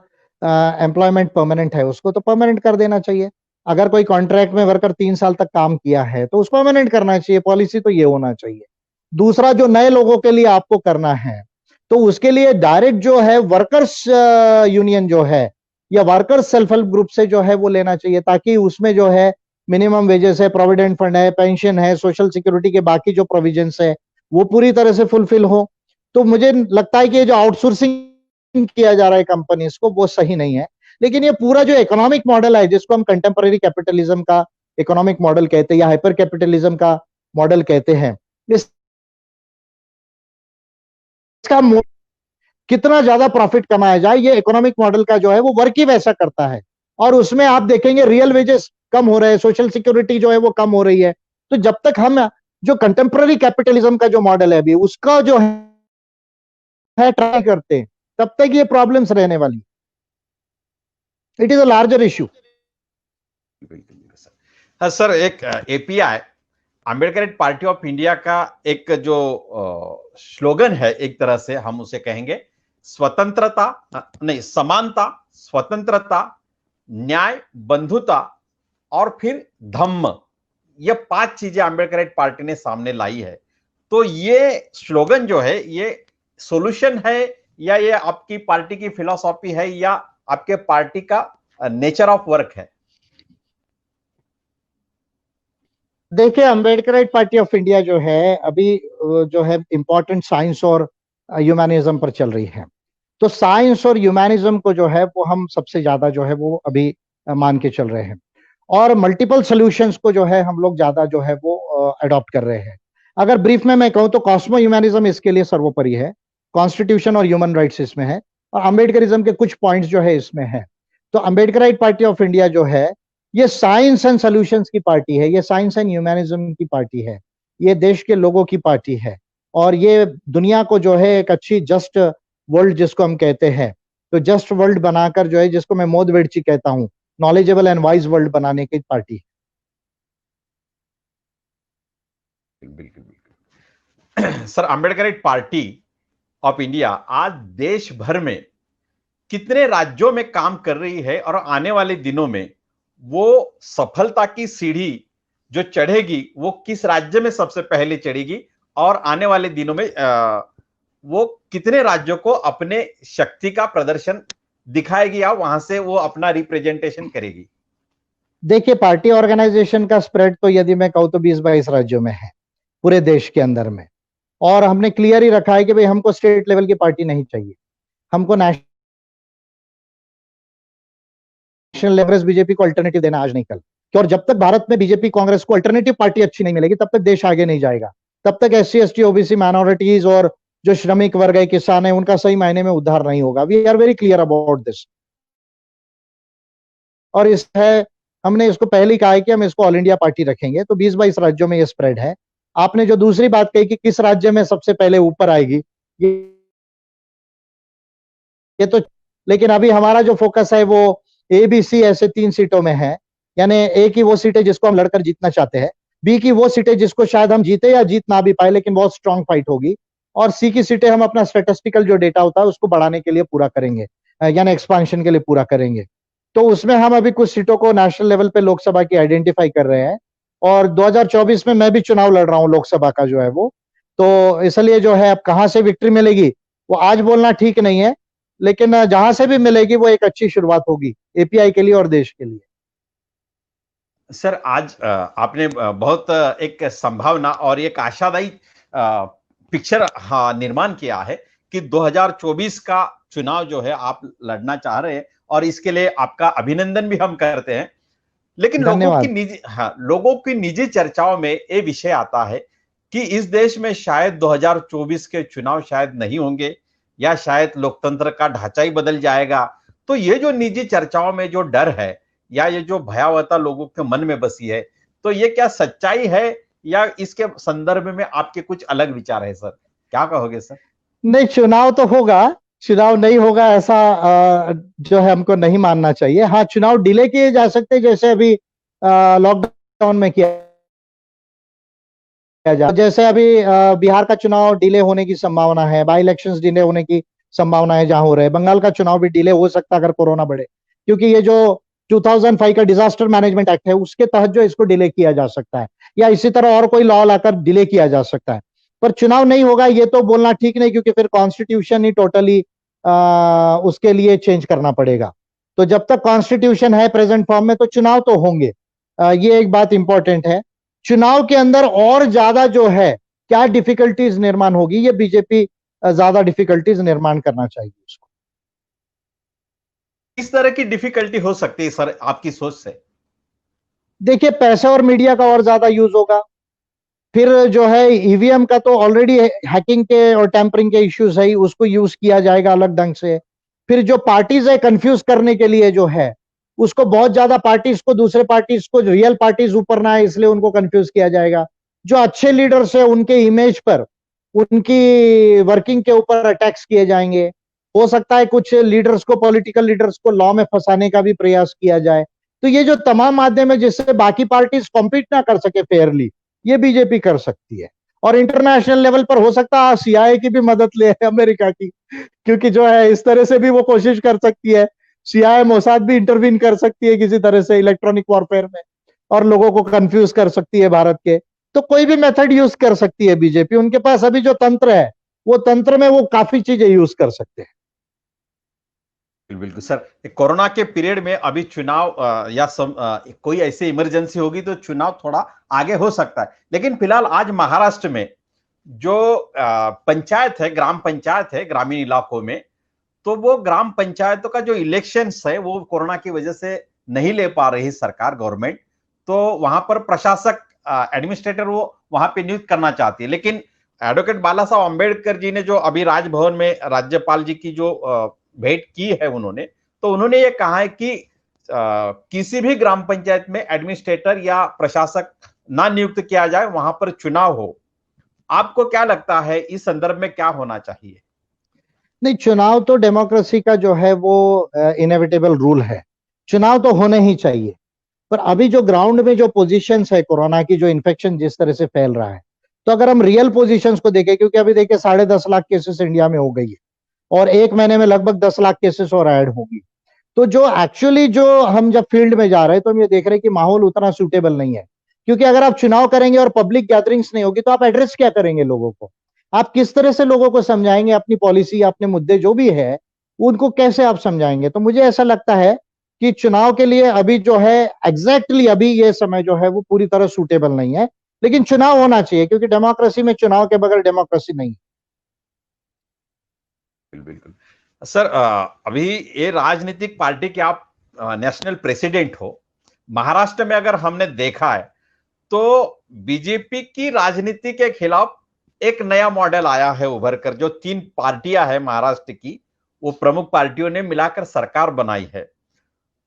एम्प्लॉयमेंट परमानेंट है उसको तो परमानेंट कर देना चाहिए। अगर कोई कॉन्ट्रैक्ट में वर्कर 3 साल तक काम किया है तो उसको परमानेंट करना चाहिए। पॉलिसी तो ये होना चाहिए। दूसरा, जो नए लोगों के लिए आपको करना है तो उसके लिए डायरेक्ट जो है वर्कर्स यूनियन जो है या वर्कर्स सेल्फ हेल्प ग्रुप से जो है वो लेना चाहिए, ताकि उसमें जो है मिनिमम वेजेस है, प्रोविडेंट फंड है, पेंशन है, सोशल सिक्योरिटी के बाकी जो प्रोविजंस है वो पूरी तरह से फुलफिल हो। तो मुझे लगता है कि ये जो आउटसोर्सिंग किया जा रहा है कंपनीज को वो सही नहीं है। लेकिन ये पूरा जो इकोनॉमिक मॉडल है जिसको हम कंटेम्पररी कैपिटलिज्म का इकोनॉमिक मॉडल कहते हैं या हाइपर कैपिटलिज्म का मॉडल कहते हैं, इसका कितना ज्यादा प्रॉफिट कमाया जाए, ये इकोनॉमिक मॉडल का जो है वो वर्क ही वैसा करता है। और उसमें आप देखेंगे रियल वेजेस कम हो रहे हैं, सोशल सिक्योरिटी जो है वो कम हो रही है। तो जब तक हम जो कंटेम्पररी कैपिटलिज्म का जो मॉडल है अभी उसका जो है ट्राई करते हैं तब तक ये प्रॉब्लम्स रहने वाली। It is a larger issue.
हाँ सर, एक API Ambedkar party of India का एक जो स्लोगन है, एक तरह से हम उसे कहेंगे स्वतंत्रता नहीं समानता, स्वतंत्रता, न्याय, बंधुता और फिर धम्म, ये 5 चीजें अम्बेडकर पार्टी ने सामने लाई है। तो ये स्लोगन जो है ये सॉल्यूशन है या ये आपकी पार्टी की फिलॉसफी है या आपके पार्टी का नेचर ऑफ वर्क है?
देखिए, अम्बेडकराइट पार्टी ऑफ इंडिया जो है अभी जो है इंपॉर्टेंट साइंस और ह्यूमैनिज्म पर चल रही है। तो साइंस और ह्यूमैनिज्म को जो है वो हम सबसे ज्यादा जो है वो अभी मान के चल रहे हैं और मल्टीपल सॉल्यूशंस को जो है हम लोग ज्यादा जो है वो अडॉप्ट कर रहे हैं। अगर ब्रीफ में मैं कहूँ तो कॉस्मो ह्यूमैनिज्म इसके लिए सर्वोपरि है, कॉन्स्टिट्यूशन और ह्यूमन राइट्स इसमें है और अम्बेडकरिज्म के कुछ पॉइंट्स जो है इसमें है। तो अम्बेडकराइट पार्टी ऑफ इंडिया जो है ये साइंस एंड सॉल्यूशंस की पार्टी है, ये साइंस एंड ह्यूमैनिज्म की पार्टी है, ये देश के लोगों की पार्टी है और ये दुनिया को जो है एक अच्छी जस्ट वर्ल्ड जिसको हम कहते हैं, तो जस्ट वर्ल्ड बनाकर जो है जिसको मैं मोद वेडची कहता हूँ, नॉलेजेबल एंड वाइज वर्ल्ड बनाने की पार्टी।
बिल्कुल बिल्कुल sir, Ambedkar party of India आज देश भर में कितने राज्यों में काम कर रही है और आने वाले दिनों में वो सफलता की सीढ़ी जो चढ़ेगी वो किस राज्य में सबसे पहले चढ़ेगी और आने वाले दिनों में वो कितने राज्यों को अपने शक्ति का प्रदर्शन दिखाएगी या वहां से वो अपना रिप्रेजेंटेशन करेगी?
देखिए, पार्टी ऑर्गेनाइजेशन का स्प्रेड तो यदि मैं कहूँ तो 20-22 राज्यों में है पूरे देश के अंदर में। और हमने क्लियर ही रखा है कि भाई हमको स्टेट लेवल की पार्टी नहीं चाहिए, हमको नेशनल नेशनल लेवल बीजेपी को अल्टरनेटिव देना आज नहीं कल, और जब तक भारत में बीजेपी कांग्रेस को अल्टरनेटिव पार्टी अच्छी नहीं मिलेगी तब तक देश आगे नहीं जाएगा। तब तक SC ST OBC माइनॉरिटीज और जो श्रमिक वर्ग है, किसान है, उनका सही मायने में उद्धार नहीं होगा। We are very clear about this. और इस है, हमने इसको पहले ही कहा है कि हम इसको ऑल इंडिया पार्टी रखेंगे। तो 20-22 राज्यों में ये स्प्रेड है। आपने जो दूसरी बात कही कि किस राज्य में सबसे पहले ऊपर आएगी, ये तो, लेकिन अभी हमारा जो फोकस है वो ABC ऐसे 3 सीटों में है। यानी A की वो सीटें जिसको हम लड़कर जीतना चाहते हैं, B की वो सीटें जिसको शायद हम जीते या जीत ना भी पाए लेकिन बहुत स्ट्रांग फाइट होगी, और C की सीटें हम अपना स्टैटिस्टिकल जो डेटा होता है उसको बढ़ाने के लिए पूरा करेंगे, यानी एक्सपांशन के लिए पूरा करेंगे। तो उसमें हम अभी कुछ सीटों को नेशनल लेवल पे लोकसभा की आइडेंटिफाई कर रहे हैं, और 2024 में मैं भी चुनाव लड़ रहा हूं लोकसभा का जो है वो। तो इसलिए जो है अब कहां से विक्ट्री मिलेगी वो आज बोलना ठीक नहीं है, लेकिन जहां से भी मिलेगी वो एक अच्छी शुरुआत होगी API के लिए और देश के लिए।
सर, आज आपने बहुत एक संभावना और एक आशादायी पिक्चर निर्माण किया है कि 2024 का चुनाव जो है आप लड़ना चाह रहे हैं, और इसके लिए आपका अभिनंदन भी हम करते हैं। लेकिन लोगों की निजी चर्चाओं में ये विषय आता है कि इस देश में शायद 2024 के चुनाव शायद नहीं होंगे, या शायद लोकतंत्र का ढांचा ही बदल जाएगा। तो ये जो निजी चर्चाओं में जो डर है या ये जो भयावहता लोगों के मन में बसी है, तो ये क्या सच्चाई है या इसके संदर्भ में आपके कुछ अलग विचार है सर? क्या कहोगे सर?
नहीं, चुनाव तो होगा, चुनाव नहीं होगा ऐसा जो है हमको नहीं मानना चाहिए। हाँ, चुनाव डिले किए जा सकते हैं, जैसे अभी लॉकडाउन में किया जा, जैसे अभी बिहार का चुनाव डिले होने की संभावना है, बाई इलेक्शंस डिले होने की संभावना है जहां हो रहे हैं। बंगाल का चुनाव भी डिले हो सकता है अगर कोरोना बढ़े, क्योंकि ये जो 2005 का डिजास्टर मैनेजमेंट एक्ट है उसके तहत जो इसको डिले किया जा सकता है, या इसी तरह और कोई लॉ लाकर डिले किया जा सकता है। पर चुनाव नहीं होगा ये तो बोलना ठीक नहीं, क्योंकि फिर कॉन्स्टिट्यूशन ही टोटली उसके लिए चेंज करना पड़ेगा। तो जब तक कॉन्स्टिट्यूशन है प्रेजेंट फॉर्म में तो चुनाव तो होंगे। ये एक बात इंपॉर्टेंट है। चुनाव के अंदर और ज्यादा जो है क्या डिफिकल्टीज निर्माण होगी, ये बीजेपी ज्यादा डिफिकल्टीज निर्माण करना चाहिए उसको।
इस तरह की डिफिकल्टी हो सकती है सर आपकी सोच से?
देखिए, पैसे और मीडिया का और ज्यादा यूज होगा। फिर जो है EVM का तो ऑलरेडी हैकिंग के और टैंपरिंग के इश्यूज है, उसको यूज किया जाएगा अलग ढंग से। फिर जो पार्टीज है कंफ्यूज करने के लिए जो है उसको बहुत ज्यादा पार्टीज को, दूसरे पार्टीज को, रियल पार्टीज ऊपर ना है इसलिए उनको कंफ्यूज किया जाएगा। जो अच्छे लीडर्स है उनके इमेज पर, उनकी वर्किंग के ऊपर अटैक्स किए जाएंगे। हो सकता है कुछ लीडर्स को, पॉलिटिकल लीडर्स को लॉ में फंसाने का भी प्रयास किया जाए। तो ये जो तमाम माध्यम है जिससे बाकी पार्टीज कॉम्पीट ना कर सके फेयरली, ये बीजेपी कर सकती है। और इंटरनेशनल लेवल पर हो सकता है CIA की भी मदद ले, अमेरिका की, क्योंकि जो है इस तरह से भी वो कोशिश कर सकती है। CIA मोसाद भी इंटरवीन कर सकती है किसी तरह से इलेक्ट्रॉनिक वॉरफेयर में, और लोगों को कंफ्यूज कर सकती है भारत के। तो कोई भी मेथड यूज कर सकती है बीजेपी। उनके पास अभी जो तंत्र है वो तंत्र में वो काफी चीजें यूज कर सकते हैं।
बिल्कुल सर, कोरोना के पीरियड में अभी चुनाव या कोई ऐसी इमरजेंसी होगी तो चुनाव थोड़ा आगे हो सकता है। लेकिन फिलहाल आज महाराष्ट्र में जो पंचायत है, ग्राम पंचायत है ग्रामीण इलाकों में, तो वो ग्राम पंचायतों का जो इलेक्शंस है वो कोरोना की वजह से नहीं ले पा रही सरकार, गवर्नमेंट। तो वहां पर प्रशासक, एडमिनिस्ट्रेटर वो वहां पे नियुक्त करना चाहती है। लेकिन एडवोकेट बाला साहब अम्बेडकर जी ने जो अभी राजभवन में राज्यपाल जी की जो भेंट की है उन्होंने, तो उन्होंने ये कहा है कि किसी भी ग्राम पंचायत में एडमिनिस्ट्रेटर या प्रशासक ना नियुक्त किया जाए, वहां पर चुनाव हो। आपको क्या लगता है इस संदर्भ में क्या होना चाहिए?
नहीं, चुनाव तो डेमोक्रेसी का जो है वो इनएविटेबल रूल है, चुनाव तो होने ही चाहिए। पर अभी जो ग्राउंड में जो पोजीशंस है, कोरोना की जो इन्फेक्शन जिस तरह से फैल रहा है, तो अगर हम रियल पोजीशंस को देखें, क्योंकि अभी देखिए 10.5 लाख केसेस इंडिया में हो गई है और एक महीने में लगभग 10 लाख केसेस और ऐड होगी। तो जो एक्चुअली जो हम जब फील्ड में जा रहे हैं तो हम ये देख रहे हैं कि माहौल उतना सूटेबल नहीं है। क्योंकि अगर आप चुनाव करेंगे और पब्लिक गैदरिंग्स नहीं होगी तो आप एड्रेस क्या करेंगे लोगों को? आप किस तरह से लोगों को समझाएंगे अपनी पॉलिसी, अपने मुद्दे जो भी है उनको कैसे आप समझाएंगे? तो मुझे ऐसा लगता है कि चुनाव के लिए अभी जो है एग्जैक्टली अभी ये समय जो है वो पूरी तरह सूटेबल नहीं है। लेकिन चुनाव होना चाहिए, क्योंकि डेमोक्रेसी में चुनाव के बगैर डेमोक्रेसी नहीं।
बिल्कुल सर, अभी ये राजनीतिक पार्टी के आप नेशनल प्रेसिडेंट हो, महाराष्ट्र में अगर हमने देखा है तो बीजेपी की राजनीति के खिलाफ एक नया मॉडल आया है उभर कर, जो 3 पार्टियां हैं महाराष्ट्र की, वो प्रमुख पार्टियों ने मिलाकर सरकार बनाई है।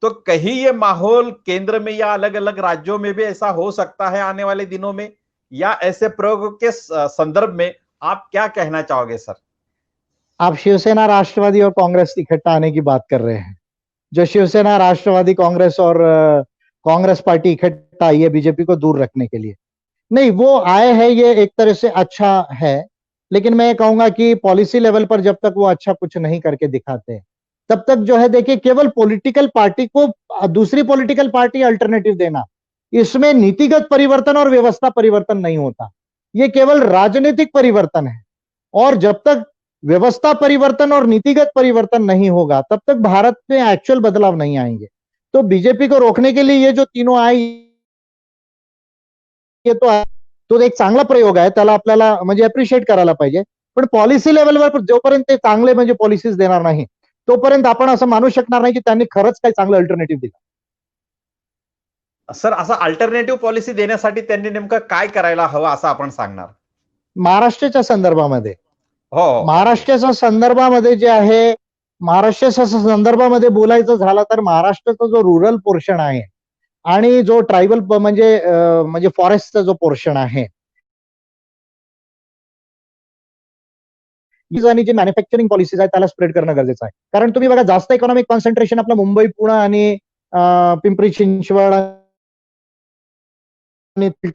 तो कहीं ये माहौल केंद्र में या अलग अलग राज्यों में भी ऐसा हो सकता है आने वाले दिनों में, या ऐसे प्रयोग के संदर्भ में आप क्या कहना चाहोगे सर?
आप शिवसेना, राष्ट्रवादी और कांग्रेस इकट्ठा आने की बात कर रहे हैं। जो शिवसेना, राष्ट्रवादी कांग्रेस और कांग्रेस पार्टी इकट्ठा आई है बीजेपी को दूर रखने के लिए, नहीं, वो आए हैं, ये एक तरह से अच्छा है, लेकिन मैं कहूंगा कि पॉलिसी लेवल पर जब तक वो अच्छा कुछ नहीं करके दिखाते तब तक जो है, देखिए, केवल पॉलिटिकल पार्टी को दूसरी पॉलिटिकल पार्टी अल्टरनेटिव देना, इसमें नीतिगत परिवर्तन और व्यवस्था परिवर्तन नहीं होता, ये केवल राजनीतिक परिवर्तन है। और जब तक व्यवस्था परिवर्तन और नीतिगत परिवर्तन नहीं होगा तब तक भारत में एक्चुअल बदलाव नहीं आएंगे। तो बीजेपी को रोकने के लिए ये जो तीनों आए, ये तो एक चांगला प्रयोग आहे, त्याला आपल्याला म्हणजे अप्रिशिएट करायला पाहिजे। पण पॉलिसी लेवलवर जोपर्यंत ते चांगले म्हणजे पॉलिसीज देणार नाही तोपर्यंत आपण असं मानू शकणार नाही की त्यांनी खरंच काही चांगलं अल्टरनेटिव्ह दिलं।
सर, असं अल्टरनेटिव्ह पॉलिसी देण्यासाठी त्यांनी नेमकं काय करायला हवं असं आपण सांगणार?
महाराष्ट्राच्या संदर्भामध्ये,
हो,
महाराष्ट्राच्या संदर्भामध्ये जे आहे, महाराष्ट्राच्या संदर्भामध्ये बोलायचं झालं तर महाराष्ट्राचा जो रुरल पोर्शन आहे आणि जो ट्रायबल म्हणजे फॉरेस्टचा जो पोर्शन आहे, आणि जे मॅन्युफॅक्चरिंग पॉलिसीज आहेत त्याला स्प्रेड करणं गरजेचं आहे। कारण तुम्ही बघा, जास्त इकॉनॉमिक कॉन्सन्ट्रेशन आपलं मुंबई, पुणे आणि पिंपरी चिंचवड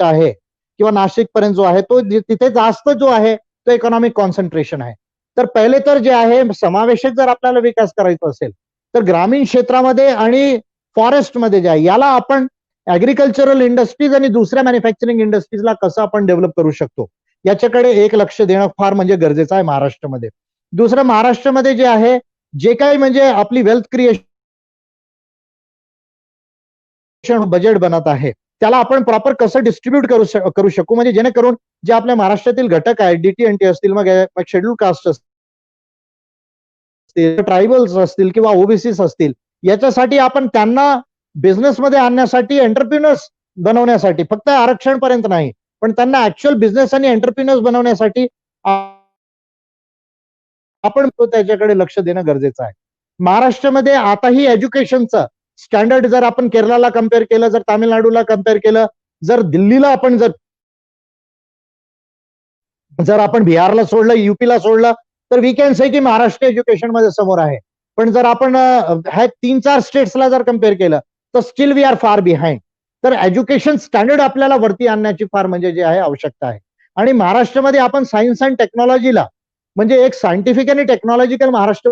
आहे किंवा नाशिक पर्यंत जो आहे, तो तिथे जास्त जो आहे तो इकॉनॉमिक कॉन्सन्ट्रेशन आहे। तर पहिले तर जे आहे, समावेशक जर आपल्याला विकास करायचा असेल तर ग्रामीण क्षेत्रामध्ये आणि फॉरेस्टमध्ये जे आहे, याला आपण ऍग्रिकल्चरल इंडस्ट्रीज आणि दुसऱ्या मॅन्युफॅक्चरिंग इंडस्ट्रीजला कसं आपण डेव्हलप करू शकतो याच्याकडे एक लक्ष देणं फार म्हणजे गरजेचं आहे महाराष्ट्रामध्ये। दुसरं, महाराष्ट्रामध्ये जे आहे, जे काही म्हणजे आपली वेल्थ क्रिएशन बजेट बनत आहे त्याला आपण प्रॉपर कसं डिस्ट्रीब्यूट करू शकू, म्हणजे जेणेकरून जे आपल्या महाराष्ट्रातील घटक आहेत, DT&T असतील, मग शेड्यूल कास्ट असतील, ट्रायबल्स असतील किंवा ओबीसीस असतील, याच्यासाठी आपण त्यांना बिझनेसमध्ये आणण्यासाठी, एंटरप्रिनर्स बनवण्यासाठी, फक्त आरक्षण पर्यंत नाही पण त्यांना ऍक्च्युअल बिझनेस आणि एंटरप्रिनर्स बनवण्यासाठी आपण त्याच्याकडे लक्ष देणं गरजेचं आहे। महाराष्ट्रामध्ये आताही एज्युकेशनचं स्टँडर्ड जर आपण केरळला कम्पेअर केलं, जर तामिळनाडूला कम्पेअर केलं, जर दिल्लीला आपण जर आपण बिहारला सोडलं, यूपीला सोडलं, तर वी कॅन से की महाराष्ट्र एज्युकेशन मध्ये समोर आहे। पण जर आपण ह्या 3-4 स्टेट्सला जर कम्पेअर केलं तर still we are far behind. तर एज्युकेशन स्टँडर्ड आपल्याला वरती आणण्याची फार म्हणजे जे आहे आवश्यकता आहे। आणि महाराष्ट्रामध्ये आपण सायन्स अँड टेक्नॉलॉजीला म्हणजे एक सायंटिफिक आणि टेक्नॉलॉजिकल महाराष्ट्र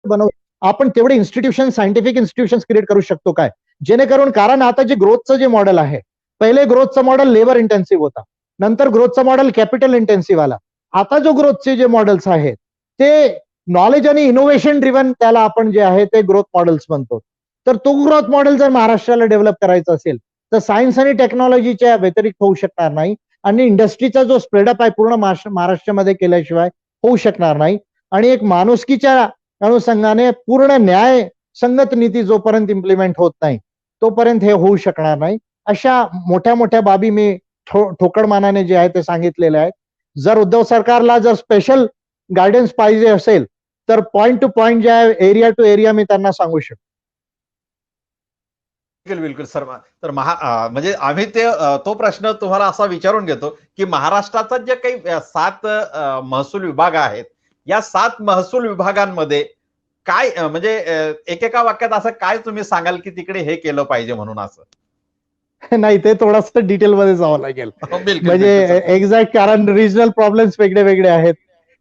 बनवू, आपण तेवढे इन्स्टिट्यूशन, सायंटिफिक इन्स्टिट्यूशन क्रिएट करू शकतो काय, जेणेकरून, कारण आता जे ग्रोथचं जे मॉडेल आहे, पहिले ग्रोथचं मॉडेल लेबर इंटेन्सिव्ह होता, नंतर ग्रोथचं मॉडेल कॅपिटल इंटेन्सिव्ह आला, आता जो ग्रोथचे जे मॉडेल्स आहेत ते नॉलेज आणि इनोव्हेशन ड्रिव्हन, त्याला आपण जे आहे ते ग्रोथ मॉडेल्स म्हणतो। तर तो ग्रोथ मॉडेल जर महाराष्ट्राला डेव्हलप करायचा असेल तर सायन्स आणि टेक्नॉलॉजीच्या व्यतिरिक्त होऊ शकणार नाही, आणि इंडस्ट्रीचा जो स्प्रेडअप आहे पूर्ण महाराष्ट्रामध्ये केल्याशिवाय होऊ शकणार नाही। आणि एक माणुसकीच्या अनुषंगाने पूर्ण न्याय संगत नीती जोपर्यंत इम्प्लिमेंट होत नाही तोपर्यंत हे होऊ शकणार नाही। अशा मोठ्या मोठ्या बाबी मी ठोकळ मानाने जे आहे ते सांगितलेले आहेत। जर उद्धव सरकारला जर स्पेशल गायडन्स पाहिजे असेल तर पॉइंट टू पॉइंट जे आहे, एरिया टू एरिया मी त्यांना सांगू शकतो।
बिलकुल बिलकुल सर। तर म्हणजे आम्ही तो प्रश्न तुम्हाला असा विचारून घेतो की महाराष्ट्राचा जे काही 7 महसूल विभाग आहेत, या 7 महसूल विभागांमध्ये काय म्हणजे एकेका वाक्यात असं काय तुम्ही सांगाल की तिकडे हे केलं पाहिजे म्हणून असं?
नाही, ते थोडंसं डिटेलमध्ये जावं लागेल, म्हणजे एक्झॅक्ट, कारण रिजनल प्रॉब्लेम्स वेगळे वेगळे आहेत।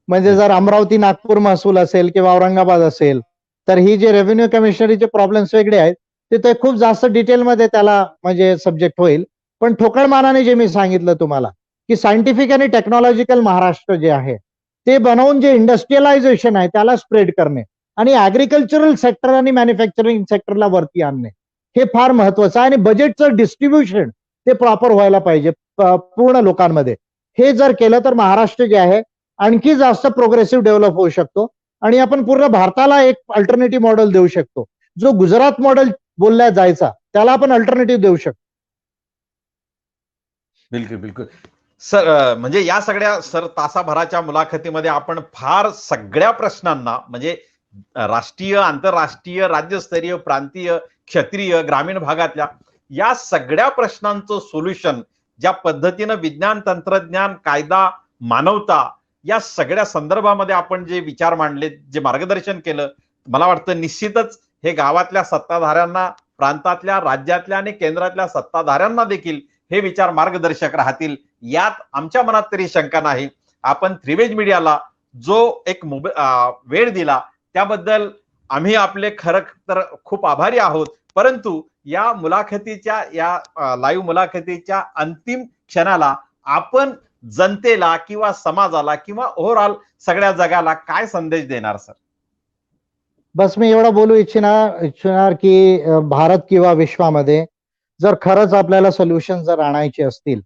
म्हणजे जर अमरावती नागपूर महसूल असेल किंवा औरंगाबाद असेल तर ही जे रेव्हेन्यू कमिशनरीचे प्रॉब्लेम्स वेगळे आहेत ते खूप जास्त डिटेलमध्ये त्याला म्हणजे सब्जेक्ट होईल। पण ठोकळ मानाने जे मी सांगितलं तुम्हाला की सायंटिफिक आणि टेक्नॉलॉजिकल महाराष्ट्र जे आहे ते बनवून जे इंडस्ट्रियलायझेशन आहे त्याला स्प्रेड करणे आणि ऍग्रिकल्चरल सेक्टर आणि मॅन्युफॅक्चरिंग सेक्टरला वरती आणणे हे फार महत्वाचं आहे। आणि बजेटचं डिस्ट्रीब्युशन ते प्रॉपर व्हायला पाहिजे पूर्ण लोकांमध्ये। हे जर केलं तर महाराष्ट्र जे आहे आणखी जास्त प्रोग्रेसिव्ह डेव्हलप होऊ शकतो। आणि आपण पूर्ण भारताला एक अल्टरनेटिव्ह मॉडेल देऊ शकतो. जो गुजरात मॉडेल बोलल्या जायचा त्याला आपण अल्टरनेटिव्ह देऊ शकतो.
बिलकुल बिलकुल सर, म्हणजे या सगळ्या तासाभराच्या मुलाखतीमध्ये आपण फार सगळ्या प्रश्नांना, म्हणजे राष्ट्रीय, आंतरराष्ट्रीय, राज्यस्तरीय, प्रांतीय, क्षेत्रीय, ग्रामीण भागातल्या या सगळ्या प्रश्नांचं सोल्युशन ज्या पद्धतीनं विज्ञान, तंत्रज्ञान, कायदा, मानवता या सगळ्या संदर्भामध्ये आपण जे विचार मांडले, जे मार्गदर्शन केलं, मला वाटतं निश्चितच हे गावातल्या सत्ताधाऱ्यांना, प्रांतातल्या, राज्यातल्या आणि केंद्रातल्या सत्ताधाऱ्यांना देखील हे विचार मार्गदर्शक राहतील यात आमच्या मनात तरी शंका नाही. आपण थ्रीवेज मीडियाला जो एक वेळ दिला त्याबद्दल आम्ही आपले खरं तर खूप आभारी आहोत. परंतु या मुलाखतीच्या, या लाईव्ह मुलाखतीच्या अंतिम क्षणाला आपण जनतेला किंवा समाजाला किंवा ओव्हरऑल सगळ्या जगाला काय संदेश देणार सर?
बस मी एवढा बोलू इच्छिणार की भारत किंवा विश्वामध्ये जर खरंच आपल्याला सोल्युशन जर आणायचे असतील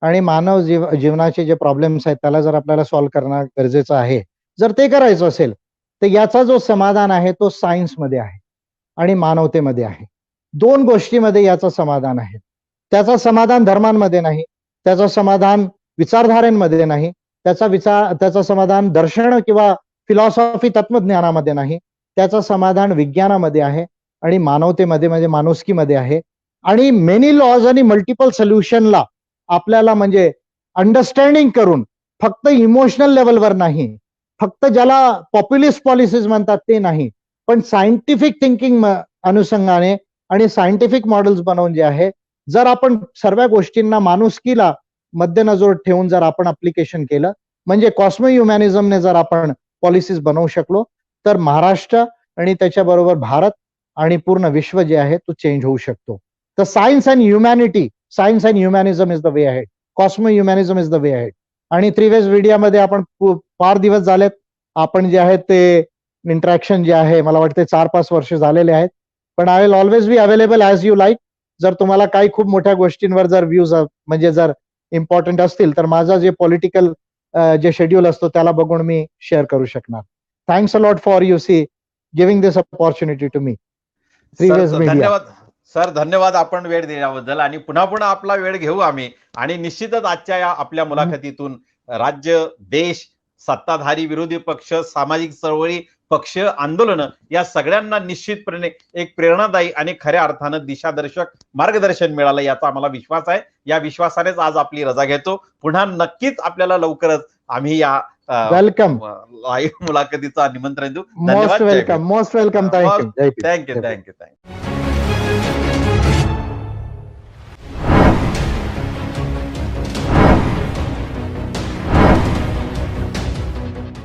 आणि मानव जीवनाचे जे प्रॉब्लेम्स आहेत त्याला जर आपल्याला सॉल्व्ह करणं गरजेचं आहे, जर ते करायचं असेल तर याचा जो समाधान आहे तो सायन्समध्ये आहे आणि मानवतेमध्ये आहे. दोन गोष्टीमध्ये याचं समाधान आहे. त्याचं समाधान धर्मांमध्ये नाही, त्याचं समाधान विचारधारेमध्ये नाही, त्याचं समाधान दर्शन किंवा फिलॉसॉफी तत्वज्ञानामध्ये नाही, त्याचं समाधान विज्ञानामध्ये आहे आणि मानवतेमध्ये, म्हणजे माणुसकीमध्ये आहे. आणि मेनी लॉज आणि मल्टिपल सोल्युशनला आपल्याला म्हणजे अंडरस्टँडिंग करून फक्त इमोशनल लेवलवर नाही, फक्त ज्याला पॉप्युलिस्ट पॉलिसीज म्हणतात ते नाही, पण सायंटिफिक थिंकिंग अनुषंगाने आणि सायंटिफिक मॉडेल्स बनवून जे आहे, जर आपण सर्व गोष्टींना माणुसकीला मध्यनजर ठेवून जर आपण अप्लिकेशन केलं, म्हणजे कॉस्मो ह्युमॅनिझमने जर आपण पॉलिसीज बनवू शकलो तर महाराष्ट्र आणि त्याच्याबरोबर भारत आणि पूर्ण विश्व जे आहे तो चेंज होऊ शकतो. तर science and humanity, science and humanism is the way ahead, cosmo humanism is the way ahead. आणि थ्रीवेज मीडियामध्ये आपण फार दिवस झालेत, आपण जे आहे ते इंटरॅक्शन जे आहे मला वाटते 4-5 वर्ष झालेले आहेत. पण I will always be available as you like. जर तुम्हाला काही खूप मोठ्या गोष्टींवर जर व्ह्यूज म्हणजे जर इम्पॉर्टंट असतील तर माझा जे पॉलिटिकल जे शेड्यूल असतो त्याला बघून मी शेअर करू शकणार. Thanks a lot for you see giving this opportunity to me.
धन्यवाद सर, धन्यवाद आपण वेळ दिल्याबद्दल. आणि पुन्हा पुन्हा आपला वेळ घेऊ आम्ही. आणि निश्चितच आजच्या या आपल्या मुलाखतीतून राज्य, देश, सत्ताधारी, विरोधी पक्ष, सामाजिक चळवळी, पक्ष, आंदोलनं या सगळ्यांना निश्चितपणे एक प्रेरणादायी आणि खऱ्या अर्थानं दिशादर्शक मार्गदर्शन मिळालं याचा आम्हाला विश्वास आहे. या विश्वासानेच आज आपली रजा घेतो. पुन्हा नक्कीच आपल्याला लवकरच आम्ही या
वेलकम
लाईव्ह मुलाखतीचं निमंत्रण देऊ.
Most welcome, most welcome. Thank you.
Thank you.